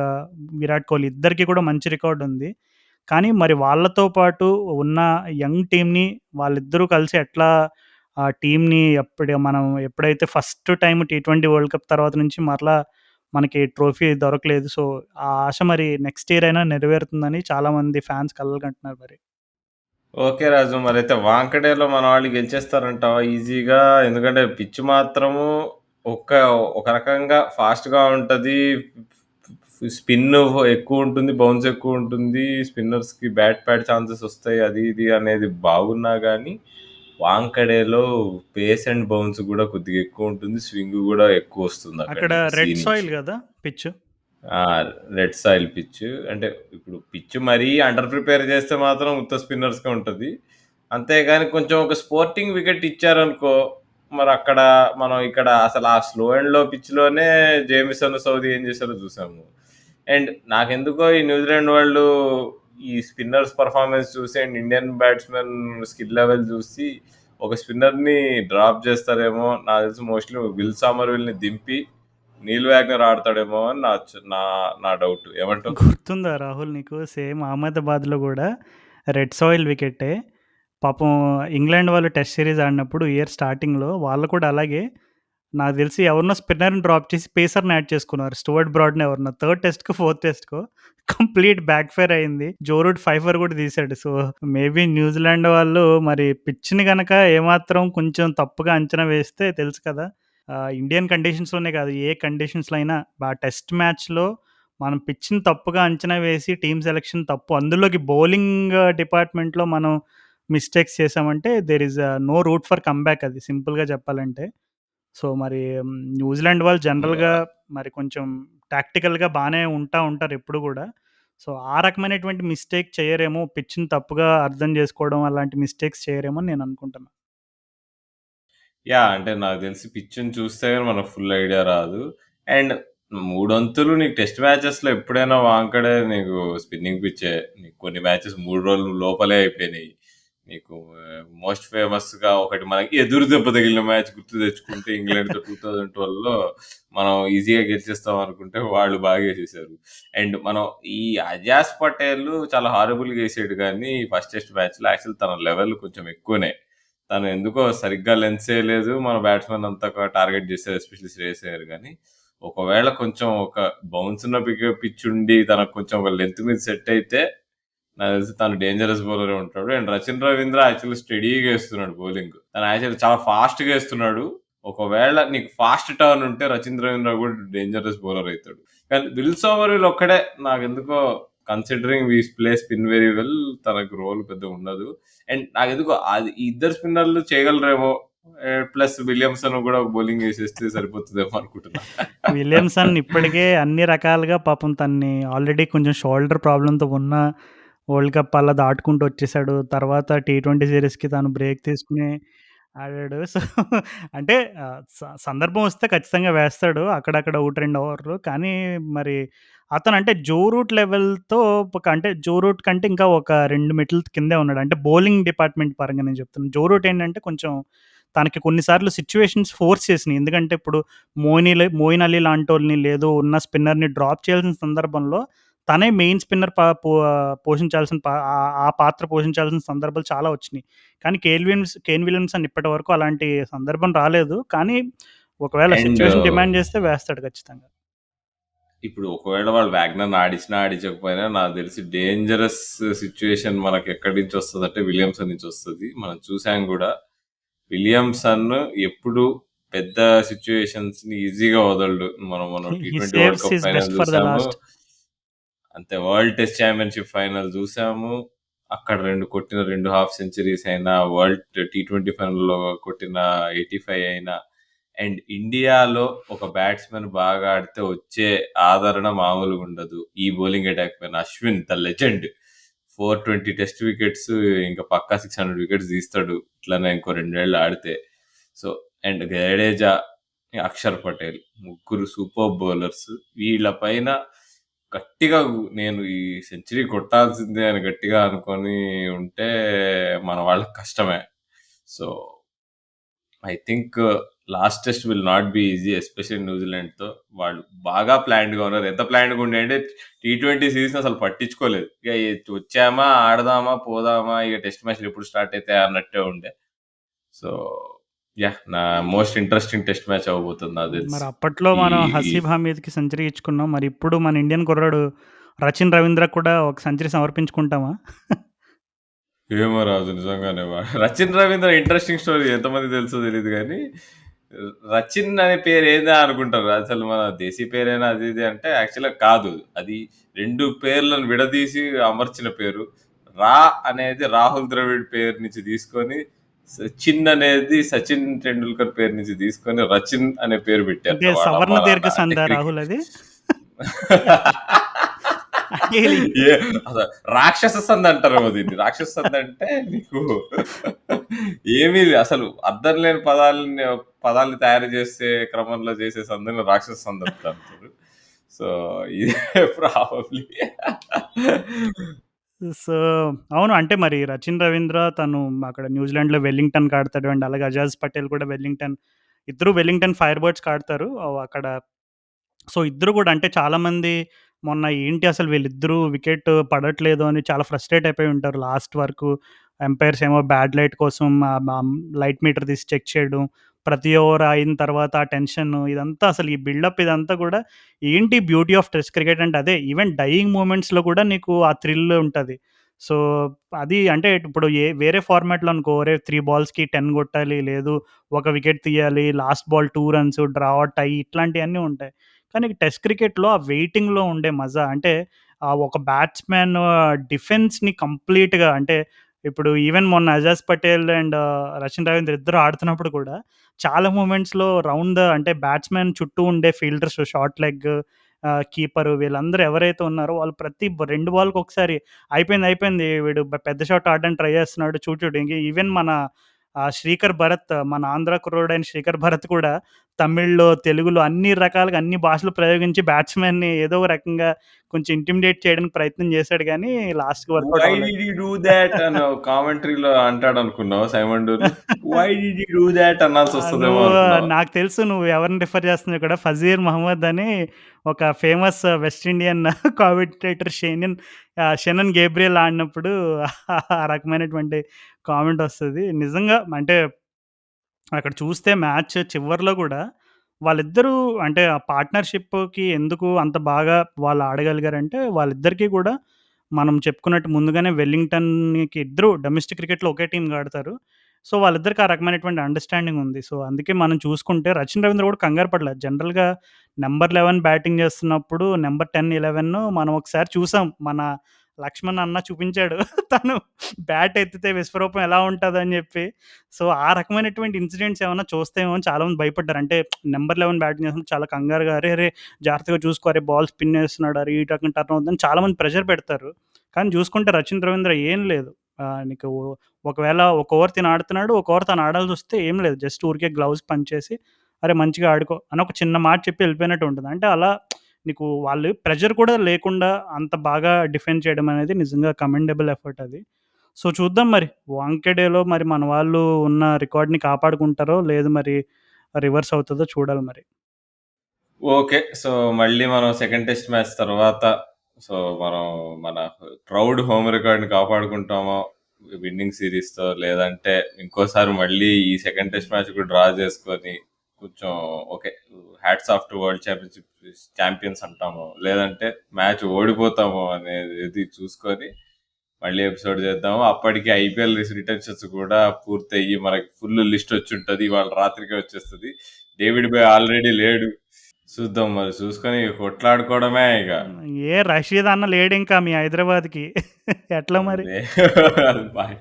విరాట్ కోహ్లీ ఇద్దరికీ కూడా మంచి రికార్డ్ ఉంది. కానీ మరి వాళ్ళతో పాటు ఉన్న యంగ్ టీమ్‌ని వాళ్ళిద్దరూ కలిసి ఎట్లా ఆ టీమ్‌ని మనం ఎప్పుడైతే first time T20 world cup తర్వాత నుంచి మరలా మనకి ట్రోఫీ దొరకలేదు. సో, ఆ ఆశ మరి నెక్స్ట్ ఇయర్ అయినా నెరవేరుతుందని చాలామంది ఫ్యాన్స్ కలలుగంటున్నారు మరి. ఓకే రాజు. మరైతే వాంకడేలో మన వాళ్ళు గెలిచేస్తారంటావా ఈజీగా? ఎందుకంటే పిచ్ మాత్రము ఒక ఒక రకంగా ఫాస్ట్‌గా ఉంటది. స్పిన్ ఎక్కువుంటుంది. బౌన్స్ ఎక్కువుంటుంది. స్పిన్నర్స్‌కి బ్యాట్ ప్యాడ్ ఛాన్సెస్ ఒస్తాయి. అది ఇది అనేది బాగున్నా గానీ, వాంకడేలో పేస్ అండ్ బౌన్స్ గూడా కొద్దిగా ఎక్కువుంటుంది. స్వింగ్ గూడా ఎక్కువొస్తుంది అక్కడి అక్కడ నుంచి, సీ రెడ్ నుంచి. సాయిల్ గదా పిచ్. ఆ! Red soil pitch. అంటే ఇప్పుడు పిచ్ మరీ అండర్ ప్రిపేర్ చేస్తే మాత్రం ఉత్త స్పిన్నర్స్‌కే ఉంటది. అంతేగాని కొంచెం ఒక స్పోర్టింగ్ వికెట్ ఇచ్చారనుకో, మరక్కడ మనం ఇక్కడ అసలు ఆ స్లో ఎండ్‌లో పిచ్‌లోనే జేమిసన్, సౌదీ ఏం చేశారో చూసాము. అండ్ నాకెందుకో ఈ న్యూజిలాండ్ వాళ్ళు ఈ స్పిన్నర్స్ పెర్ఫార్మన్స్ చూసి and Indian batsmen skill level చూసి ఒక స్పిన్నర్‌ని డ్రాప్ చేస్తారేమో, నాకు తెలిసి మోస్ట్‌లీ విల్ సామర్‌విల్‌ని దింపి నీల్ వాగ్నర్ ఆడతాడేమో అని నా నా డౌట్. ఏమంటావు? గుర్తుందా రాహుల్ నీకు? సేమ్ అహ్మదాబాద్‌లో గూడా రెడ్ సాయిల్ వికెట్టే. పాపం ఇంగ్లాండ్ వాళ్ళు టెస్ట్ సీరీస్ ఆడినప్పుడు ఇయర్ స్టార్టింగ్‌లో వాళ్ళు కూడా అలాగే నాకు తెలిసి ఎవరినో స్పిన్నర్‌ని డ్రాప్ చేసి పేసర్‌ని యాడ్ చేసుకున్నారు. స్టూవర్ట్ బ్రాడ్‌నో ఎవరినో. థర్డ్ టెస్ట్‌కో, ఫోర్త్ టెస్ట్‌కో కంప్లీట్ బ్యాక్ ఫైర్ అయింది. జో రూట్ 5 కూడా తీసాడు. సో, మేబీ న్యూజిలాండ్ వాళ్ళు మరి పిచ్‌ని గనక ఏమాత్రం కొంచెం తప్పుగా అంచనా వేస్తే తెలుసు కదా! ఇండియన్ కండిషన్స్‌లోనే కాదు, ఏ కండిషన్స్‌లో అయినా టెస్ట్ మ్యాచ్‌లో మనం పిచ్‌ని తప్పుగా అంచనా వేసి టీమ్ సెలక్షన్ తప్పు, అందులోకి బౌలింగ్ డిపార్ట్‌మెంట్‌లో మనం మిస్టేక్స్ చేశామంటే there is no route for comeback, అది సింపుల్‌గా చెప్పాలంటే. సో, మరి న్యూజిలాండ్ వాళ్ళు జనరల్‌గా హ్మ్. మరి కొంచెం టాక్టికల్‌గా బానే ఉంటారు ఎప్పుడు గూడా. సో, ఆ రకమైనటువంటి మిస్టేక్ చేయరేమో, పిచ్‌ని తప్పుగా అర్థం జేసుకోవడం అలాంటి మిస్టేక్స్ చేయరేమో అని నేను అనుకుంటున్నా. అంటే నాకు తెలిసి పిచ్‌ని చూస్తే గాని మనకు ఫుల్ ఐడియా రాదు. అండ్ మూడొంతులు నీకు టెస్ట్ మ్యాచెస్‌లో ఎప్పుడైనా వాంకడే నీకు స్పిన్నింగ్ పిచ్చే. నీకు కొన్ని మ్యాచెస్ 3 రోజుల లోపలే అయిపోయినాయి. నీకు మోస్ట్ ఫేమస్‌గా ఒకటి మనకి ఎదురు దెబ్బ తగిలిన మ్యాచ్ గుర్తు తెచ్చుకుంటే ఇంగ్లాండ్‌తో 2012లో మనం ఈజీగా గెలిచేస్తాం అనుకుంటే వాళ్ళు బాగా ఏసేసారు. అండ్ మనం ఈ అజాజ్ పటేల్ చాలా హారబుల్‌గా ఏసాడు గానీ ఫస్ట్ టెస్ట్ మ్యాచ్‌లో యాక్చువల్ తన లెవెల్ కొంచెం ఎక్కువనే. తను ఎందుకో సరిగ్గా లెన్స్ ఎయలేదు. మన బ్యాట్స్‌మెన్ అంతా టార్గెట్ చేశారు. ఎస్పెషల్లీ శ్రేయస్ అయ్యర్ గాని. ఒకవేళ కొంచెం ఒక బౌన్స్ ఉన్న పిచ్ ఉండి తనకు కొంచెం ఒక లెంత్ మీద సెట్ అయితే నాకు తెలిసి తను డేంజరస్ బౌలరే ఉంటాడు. అండ్ రచిన్ రవీంద్ర యాక్చువల్లీ స్టెడీగా ఏస్తున్నాడు బౌలింగ్. తను యాక్చువల్లీ చాలా ఫాస్ట్‌గా ఏస్తున్నాడు. ఒకవేళ నీకు ఫాస్ట్ టర్న్ ఉంటే రచిన్ రవీంద్ర కూడా డేంజరస్ బౌలర్ అయితాడు. కానీ విల్ సోమర్‌విల్ ఒక్కడే నాకెందుకో considering play spin very well, తనకు రోల్ పెద్దగా ఉండదు. అండ్ నాకెందుకో అది ఈ ఇద్దరు స్పిన్నర్లు చేయగలరేమో. ప్లస్ విలియమ్సన్ కూడా బౌలింగ్ ఏసేస్తే సరిపోతదేమో అనుకుంటున్నా. విలియమ్సన్ ఇప్పటికే అన్ని రకాలుగా పాపం తనని ఆల్రెడీ కొంచెం షోల్డర్ ప్రాబ్లమ్‌తో ఉన్న వరల్డ్ కప్ అలా దాటుకుంటూ వచ్చేసాడు. తర్వాత టీ20 సీరీస్‌కి తను బ్రేక్ తీసుకొని ఆడాడు. సో, అంటే సందర్భం వస్తే ఖచ్చితంగా వేస్తాడు. అక్కడక్కడ 1, 2 ఓవర్లు. కానీ మరి అతను అంటే జో రూట్ లెవెల్‌తో అంటే జో రూట్ కంటే ఇంకా ఒక 2 మెట్లు కిందే ఉన్నాడు. అంటే బౌలింగ్ డిపార్ట్‌మెంట్ పరంగా నేను చెప్తున్నాను. జో రూట్ ఏంటంటే కొంచెం తనకి కొన్ని సార్లు సిట్యుయేషన్స్ ఫోర్స్ చేసినాయి. ఎందుకంటే ఇప్పుడు మోయిన్ అలీ లాంటోళ్ళని లేదు ఉన్న స్పిన్నర్‌ని డ్రాప్ చేయాల్సిన సందర్భంలో తనే మెయిన్ స్పిన్నర్ పోషించాల్సిన ఆ పాత్ర పోషించాల్సిన సందర్భాలు చాలా వచ్చినాయి. కానీ కేన్ విలియమ్సన్ ఇప్పటివరకు అలాంటి సందర్భం రాలేదు. కానీ ఒకవేళ అండ్ సిచ్యువేషన్ డిమాండ్ చేస్తే వేస్తాడు ఖచ్చితంగా. ఇప్పుడు ఒకవేళ వాళ్ళు వ్యాగ్నర్ ఆడించినా ఆడించకపోయినా నాకు తెలిసి డేంజరస్ సిచ్యువేషన్ మనకి ఎక్కడి నుంచి వస్తుంది అంటే విలియమ్సన్ నుంచి వస్తుంది. మనం చూసాం కూడా విలియమ్సన్ ఎప్పుడు పెద్ద సిచ్యువేషన్స్ ని ఈజీగా వదలడు. మనం he T20 world saves cup his final best for the చూసాము, లాస్ట్. అంతే వరల్డ్ టెస్ట్ ఛాంపియన్షిప్ ఫైనల్ చూసాము. అక్కడ కొట్టిన 2 హాఫ్ సెంచరీస్ అయినా, వరల్డ్ T20 ఫైనల్లో కొట్టిన 85 అయినా, అండ్ ఇండియాలో ఒక బ్యాట్స్మెన్ బాగా ఆడితే వచ్చే ఆదరణ మామూలుగా ఉండదు. ఈ బౌలింగ్ అటాక్ పైన Ashwin the legend 420 test wickets, ఇంకా పక్కా 600 వికెట్స్ తీస్తాడు ఇట్లానే ఇంకో 2 ఏళ్ళు ఆడితే. సో అండ్ జడేజా, అక్షర్ పటేల్ ముగ్గురు సూపర్ బౌలర్స్. వీళ్ళ పైన గట్టిగా నేను ఈ సెంచరీ కొట్టాల్సిందే అని గట్టిగా అనుకొని ఉంటే మన వాళ్ళకి కష్టమే. So I think last test will not be easy, especially న్యూజిలాండ్తో. వాళ్ళు బాగా ప్లాన్డ్గా ఉన్నారు. ఎంత ప్లాన్డ్గా ఉండే అంటే T20 సిరీస్ అసలు పట్టించుకోలేదు. ఇక వచ్చామా ఆడదామా పోదామా, ఇక టెస్ట్ మ్యాచ్లు ఎప్పుడు స్టార్ట్ అవుతాయి అన్నట్టే ఉండే. సో యా, నా మోస్ట్ ఇంట్రెస్టింగ్ టెస్ట్ మ్యాచ్ అవ్వబోతుంది నాకు మరి తెలిసి. అప్పట్లో ఈ మనం ఈ హసీబ్ హమీద్కి సెంచరీ ఇచ్చుకున్నాం. మరి ఇప్పుడు మన ఇండియన్ కుర్రాడు రచిన్ రవీంద్ర కూడా ఒక సెంచరీ సమర్పించుకుంటామా? ఏమో రాజు, నిజంగానే రచిన్ రవీంద్ర ఇంట్రెస్టింగ్ స్టోరీ ఎంతమంది తెలుసో తెలియదు కానీ, రచిన్ అనే పేరు ఏందా అనుకుంటారు. అసలు మన దేశీ పేరేనా అది ఇది అంటే యాక్చువల్గా కాదు. అది 2 పేర్లను విడదీసి అమర్చిన పేరు. రా అనేది రాహుల్ ద్రవిడ్ పేరు నుంచి తీసుకొని, సచిన్ అనేది సచిన్ టెండూల్కర్ పేరు నుంచి తీసుకొని రచిన్ అనే పేరు అంటే పెట్టారు వాళ్ళ సవర్ణ అమ్మ దీర్ఘ నాన్న. అంటే సంధా రాహుల్ అది? అంటే వీళ్ళకి అసలు రాక్షస సంధి అంటారేమో దీన్ని. రాక్షస సంధి అంటే నీకు ఏమీ అసలు అర్థం లేని పదాలని తయారు చేసే క్రమంలో చేసే సంధిని రాక్షస సంధి అంటారు. సో ఇదే ప్రాబబ్లీ. సో అవును. అంటే మరి రచిన్ రవీంద్ర తను అక్కడ న్యూజిలాండ్‌లో వెల్లింగ్టన్‌కి ఆడతాడు. అండ్ అలాగే అజాజ్ పటేల్ కూడా వెల్లింగ్టన్. ఇద్దరు వెల్లింగ్టన్ ఫైర్ బర్డ్స్‌కి ఆడతారు. అక్కడ సో ఇద్దరు కూడా అంటే చాలామంది మొన్న ఏంటి అసలు వీళ్ళిద్దరూ వికెట్ పడట్లేదు అని చాలా ఫ్రస్ట్రేట్ అయిపోయి ఉంటారు లాస్ట్ వరకు. ఎంపైర్స్ ఏమో బ్యాడ్ లైట్ కోసం లైట్ మీటర్ తీసి చెక్ చేయడం. ప్రతి ఓవర్ అయిన తర్వాత ఆ టెన్షన్ ఇదంతా అసలు ఈ బిల్డప్ ఇదంతా కూడా ఏంటి బ్యూటీ ఆఫ్ టెస్ట్ క్రికెట్ అంటే అదే. ఈవెన్ డైయింగ్ మూమెంట్స్‌లో కూడా నీకు ఆ థ్రిల్ ఉంటది. సో అది అంటే ఇప్పుడు వేరే ఫార్మాట్‌లో అనుకో, ఒరేయ్ 3 బాల్స్‌కి 10 కొట్టాలి, లేదు ఒక వికెట్ తీయాలి, లాస్ట్ బాల్ 2 రన్స్, డ్రా, టై ఇట్లాంటియన్నీ ఉంటాయి. కానీ టెస్ట్ క్రికెట్‌లో ఆ వెయిటింగ్‌లో ఉండే మజా అంటే ఒక బ్యాట్స్‌మ్యాన్ డిఫెన్స్‌ని కంప్లీట్‌గా అంటే ఇప్పుడు ఈవెన్ మొన్న అజాజ్ పటేల్ అండ్ రచిన్ రవీంద్ర ఇద్దరు ఆడుతున్నప్పుడు కూడా చాలా మూమెంట్స్‌లో రౌండ్ అంటే బ్యాట్స్‌మ్యాన్ చుట్టూ ఉండే ఫీల్డర్స్, షార్ట్ లెగ్, కీపరు వీళ్ళందరూ ఎవరైతే ఉన్నారో వాళ్ళు ప్రతి 2 బాల్‌కి ఒకసారి అయిపోయింది వీడు పెద్ద షాట్ ఆడడానికి ట్రై చేస్తున్నాడు చూడు చూడు. ఈవెన్ మన శ్రీకర్ భరత్, మన ఆంధ్ర కుర్రోడైన శ్రీకర్ భరత్ కూడా తమిళ్‌లో, తెలుగులో అన్ని రకాలుగా అన్ని భాషలు ప్రయోగించి బ్యాట్స్‌మెన్‌ని ఏదో ఒక రకంగా కొంచెం ఇంటిమిడేట్ చేయడానికి ప్రయత్నం చేశాడు గానీ లాస్ట్‌కి వర్కౌట్ వై అవ్వలేదు. డిడ్ యూ డూ దాట్ అని కామెంటరీలో అంటాడు అనుకున్నావు సైమన్ డూర్లు. Why did you do that అనాల్సి వస్తుందేమో నువ్వు అనుకున్నావా? నాకు తెలుసు నువ్వు ఎవరిని రిఫర్ చేస్తున్నావు ఇక్కడ. ఫజీర్ మహమ్మద్ అని ఒక famous West Indian commentator Shannon Gabriel ఆడినప్పుడు ఆ రకమైనటువంటి కామెంట్ వస్తది. నిజంగా అంటే అక్కడ చూస్తే మ్యాచ్ చివర్లో గూడా వాళ్ళిద్దరూ అంటే ఆ పార్ట్నర్‌షిప్‌కి ఎందుకు అంత బాగా వాళ్ళు ఆడగలిగారంటే, వాళ్ళిద్దరికీ కూడా మనం చెప్పుకున్నట్టు ముందుగానే వెల్లింగ్టన్‌కి ఇద్దరు డొమెస్టిక్ క్రికెట్‌లో ఒకే టీమ్‌గా ఆడతారు. సో, వాళ్ళిద్దరికి ఆ రకమైనటువంటి అండర్‌స్టాండింగ్ ఉంది. సో, అందుకే మనం చూసుకుంటే రచిన్ రవీంద్ర కూడా కంగారు పడలేదు. జనరల్‌గా నంబర్ 11 బ్యాటింగ్ చేస్తున్నప్పుడు నంబర్ 10, 11 మనం ఒకసారి చూసాం. మన లక్ష్మణ్ అన్న చూపించాడు. తను బ్యాట్ ఎత్తితే విశ్వరూపం ఎలా ఉంటదని జెప్పి. సో, ఆ రకమైనటువంటి ఇన్సిడెంట్స్ ఏమన్నా చూస్తేమో అని చాలామంది భయపడ్డారు. అంటే నంబర్ 11 బ్యాటింగ్ చేస్తున్నప్పుడు చాలా కంగారుగా అరే! అరే! జాగ్రత్తగా చూసుకో, అరే! బాల్ స్పిన్ ఏస్తున్నాడు, అరే! ఈ రకంగా టర్న్ అవుతుందని చాలామంది ప్రెషర్ పెడతారు. కానీ చూసుకుంటే రచిన్ రవీంద్ర ఏం లేదు. నీకు ఒకవేళ ఒక ఓవర్ తిను ఆడుతున్నాడు, ఒక ఓవర్ తను ఆడాల్సొస్తే ఏం లేదు. జస్ట్ ఊరికే గ్లౌస్ పంచేసి, అరే! మంచిగా ఆడుకో అని ఒక చిన్న మాట చెప్పి ఎళ్ళిపోయినట్టు ఉంటది. అంటే అలా నీకు వాళ్ళు ప్రెషర్ కూడా లేకుండా అంత బాగా డిఫెండ్ చేయడం అనేది నిజంగా కమెండబుల్ ఎఫర్ట్ అది. సో, చూద్దాం మరి. వాంఖెడేలో మరి మన వాళ్ళు ఉన్న రికార్డ్‌ని కాపాడుకుంటారో, లేదు మరి రివర్స్ అవుతదో చూడాలి మరి. ఓకే. సో, మళ్ళీ మనం సెకండ్ టెస్ట్ మ్యాచ్ తర్వాత సో, మనం మన ప్రౌడ్ హోమ్ రికార్డ్‌ని కాపాడుకుంటామో విన్నింగ్ సీరీస్‌తో, లేదంటే ఇంకోసారి మళ్ళీ ఈ సెకండ్ టెస్ట్ మ్యాచ్ కూడా డ్రా చేసుకొని కొంచెం okay, hats off to world champions అంటాము, లేదంటే మ్యాచ్ ఓడిపోతాము అనేది చూసుకొని మళ్ళీ ఎపిసోడ్ చేద్దాము. అప్పటికి ఐపీఎల్ రిటెన్షన్స్ కూడా పూర్తయ్యి మనకి ఫుల్ లిస్ట్ వచ్చి ఉంటుంది, వాళ్ళ రాత్రికి వచ్చేస్తుంది. డేవిడ్ బై ఆల్రెడీ లేడు. చూద్దాం మరి, చూసుకొని కొట్లాడుకోవడమే ఇక. ఏ రషీద్ అన్న లేడు ఇంకా మీ హైదరాబాద్కి. ఎట్లా మరి? బాయ్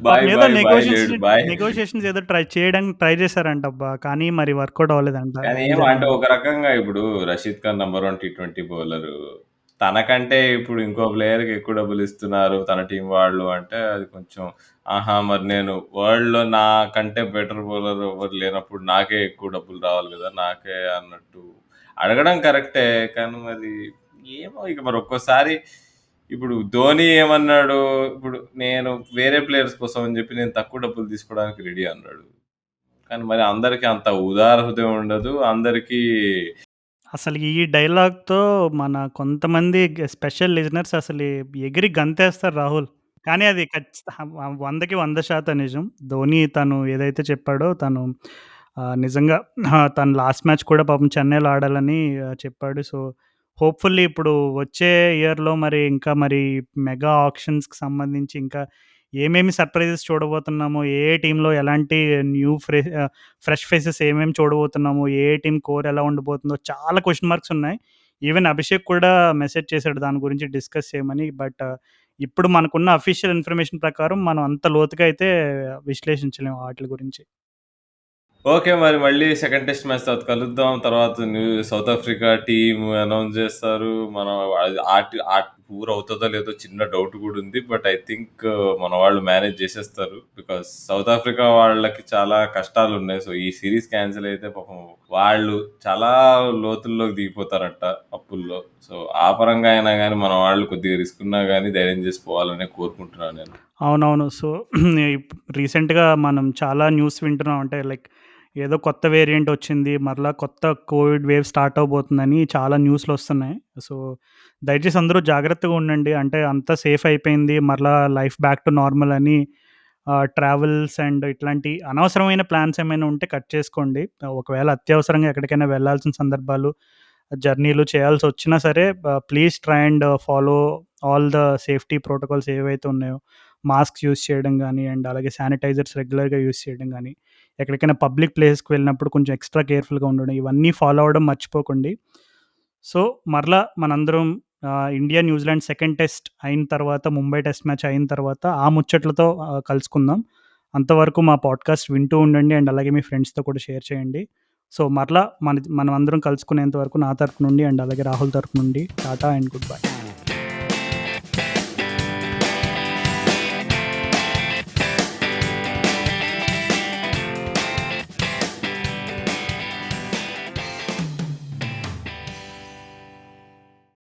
పాపం ఏదో బాయ్ బాయ్ లేడు బాయ్. నెగోషియేషన్స్ ఏదో చేయడానికి ట్రై చేశారంట అబ్బా, కానీ మరి వర్కౌట్ అవ్వలేదంట. కానీ ఏమో అంటే ఒక రకంగా ఇప్పుడు రషీద్ ఖాన్ #1 T20 బౌలర్, తనకంటే ఇప్పుడు ఇంకో ప్లేయర్కి ఎక్కువ డబ్బులు ఇస్తున్నారు తన టీం వాళ్ళు అంటే అది కొంచెం ఆహా, మరి నేను వరల్డ్లో నాకంటే బెటర్ బౌలర్ ఎవరు లేనప్పుడు నాకే ఎక్కువ డబ్బులు రావాలి కదా, నాకే అన్నట్టు అడగడం కరెక్టే. కానీ మరి ఏమో ఇక మరి ఒక్కోసారి ఇప్పుడు ధోని ఏమన్నాడు, ఇప్పుడు నేను వేరే ప్లేయర్స్ కోసం అని చెప్పి నేను తక్కువ డబ్బులు తీసుకోవడానికి రెడీ అన్నాడు. కానీ మరి అందరికి అంత ఉదార హృదయం ఉండదు అందరికీ. అసలు ఈ డైలాగ్తో మన కొంతమంది స్పెషల్ లిజనర్స్ అసలు ఎగిరి గంతేస్తారు రాహుల్. కానీ అది 100కి 100% నిజం. ధోని తను ఏదైతే చెప్పాడో తను నిజంగా తను లాస్ట్ మ్యాచ్ కూడా పాపం చెన్నైలో ఆడాలని చెప్పాడు. సో హోప్ఫుల్లీ ఇప్పుడు వచ్చే ఇయర్‌లో మరి ఇంకా మరి మెగా ఆక్షన్స్‌కి సంబంధించి ఇంకా ఏమేమి సర్ప్రైజెస్ చూడబోతున్నామో, ఏ టీమ్‌లో ఎలాంటి ఫ్రెష్ ఫేసెస్ ఏమేమి చూడబోతున్నామో, ఏ టీమ్ కోర్ ఎలా ఉండబోతుందో చాలా క్వెషన్ మార్క్స్ ఉన్నాయి. ఈవెన్ అభిషేక్ కూడా మెసేజ్ చేశాడు దాని గురించి డిస్కస్ చేయమని. బట్ ఇప్పుడు మనకున్న అఫీషియల్ ఇన్ఫర్మేషన్ ప్రకారం మనం అంత లోతుగా అయితే విశ్లేషించలేము వాటి గురించి. ఓకే, మరి మళ్ళీ సెకండ్ టెస్ట్ మ్యాచ్ తర్వాత కలుద్దాం. తర్వాత సౌత్ ఆఫ్రికా టీమ్ అనౌన్స్ చేస్తారు. మనం ఆ టూర్ అవుతుందో లేదో చిన్న డౌట్ కూడా ఉంది. బట్ ఐ థింక్ మన వాళ్ళు మేనేజ్ చేసేస్తారు, బికాస్ సౌత్ ఆఫ్రికా వాళ్ళకి చాలా కష్టాలు ఉన్నాయి. సో ఈ సిరీస్ క్యాన్సిల్ అయితే పాపం వాళ్ళు చాలా లోతుల్లోకి దిగిపోతారంట అప్పుల్లో. సో ఆ పరంగా అయినా కానీ మన వాళ్ళు కొద్దిగా రిస్క్ ఉన్నా కానీ ధైర్యం చేసి పోవాలనే కోరుకుంటున్నాను నేను. అవునవును. సో రీసెంట్‌గా మనం చాలా న్యూస్ వింటున్నాం. అంటే లైక్ ఏదో కొత్త వేరియంట్ వచ్చింది, మరలా కొత్త కోవిడ్ వేవ్ స్టార్ట్ అవబోతుందని చాలా న్యూస్‌లు వస్తున్నాయి. సో దయచేసి అందరూ జాగ్రత్తగా ఉండండి. అంటే అంతా సేఫ్ అయిపోయింది, మరలా లైఫ్ బ్యాక్ టు నార్మల్ అని ట్రావెల్స్ అండ్ ఇట్లాంటి అనవసరమైన ప్లాన్స్ ఏమైనా ఉంటే కట్ చేసుకోండి. ఒకవేళ అత్యవసరంగా ఎక్కడికైనా వెళ్ళాల్సిన సందర్భాలు, జర్నీలు చేయాల్సి వచ్చినా సరే please try and follow all the safety protocols ఏవైతే ఉన్నాయో. మాస్క్స్ యూజ్ చేయడం కానీ, అండ్ అలాగే శానిటైజర్స్ రెగ్యులర్గా యూజ్ చేయడం కానీ, ఎక్కడికైనా పబ్లిక్ ప్లేస్కి వెళ్ళినప్పుడు కొంచెం ఎక్స్ట్రా కేర్ఫుల్గా ఉండడం, ఇవన్నీ ఫాలో అవ్వడం మర్చిపోకండి. సో మరలా మనందరం ఇండియా న్యూజిలాండ్ సెకండ్ టెస్ట్ అయిన తర్వాత, ముంబై టెస్ట్ మ్యాచ్ అయిన తర్వాత ఆ ముచ్చట్లతో కలుసుకుందాం. అంతవరకు మా పాడ్కాస్ట్ వింటూ ఉండండి, అండ్ అలాగే మీ ఫ్రెండ్స్తో కూడా షేర్ చేయండి. సో మరలా మనం అందరం కలుసుకునేంత వరకు నా తరపు నుండి అండ్ అలాగే రాహుల్ తరపు నుండి టాటా అండ్ గుడ్ బై.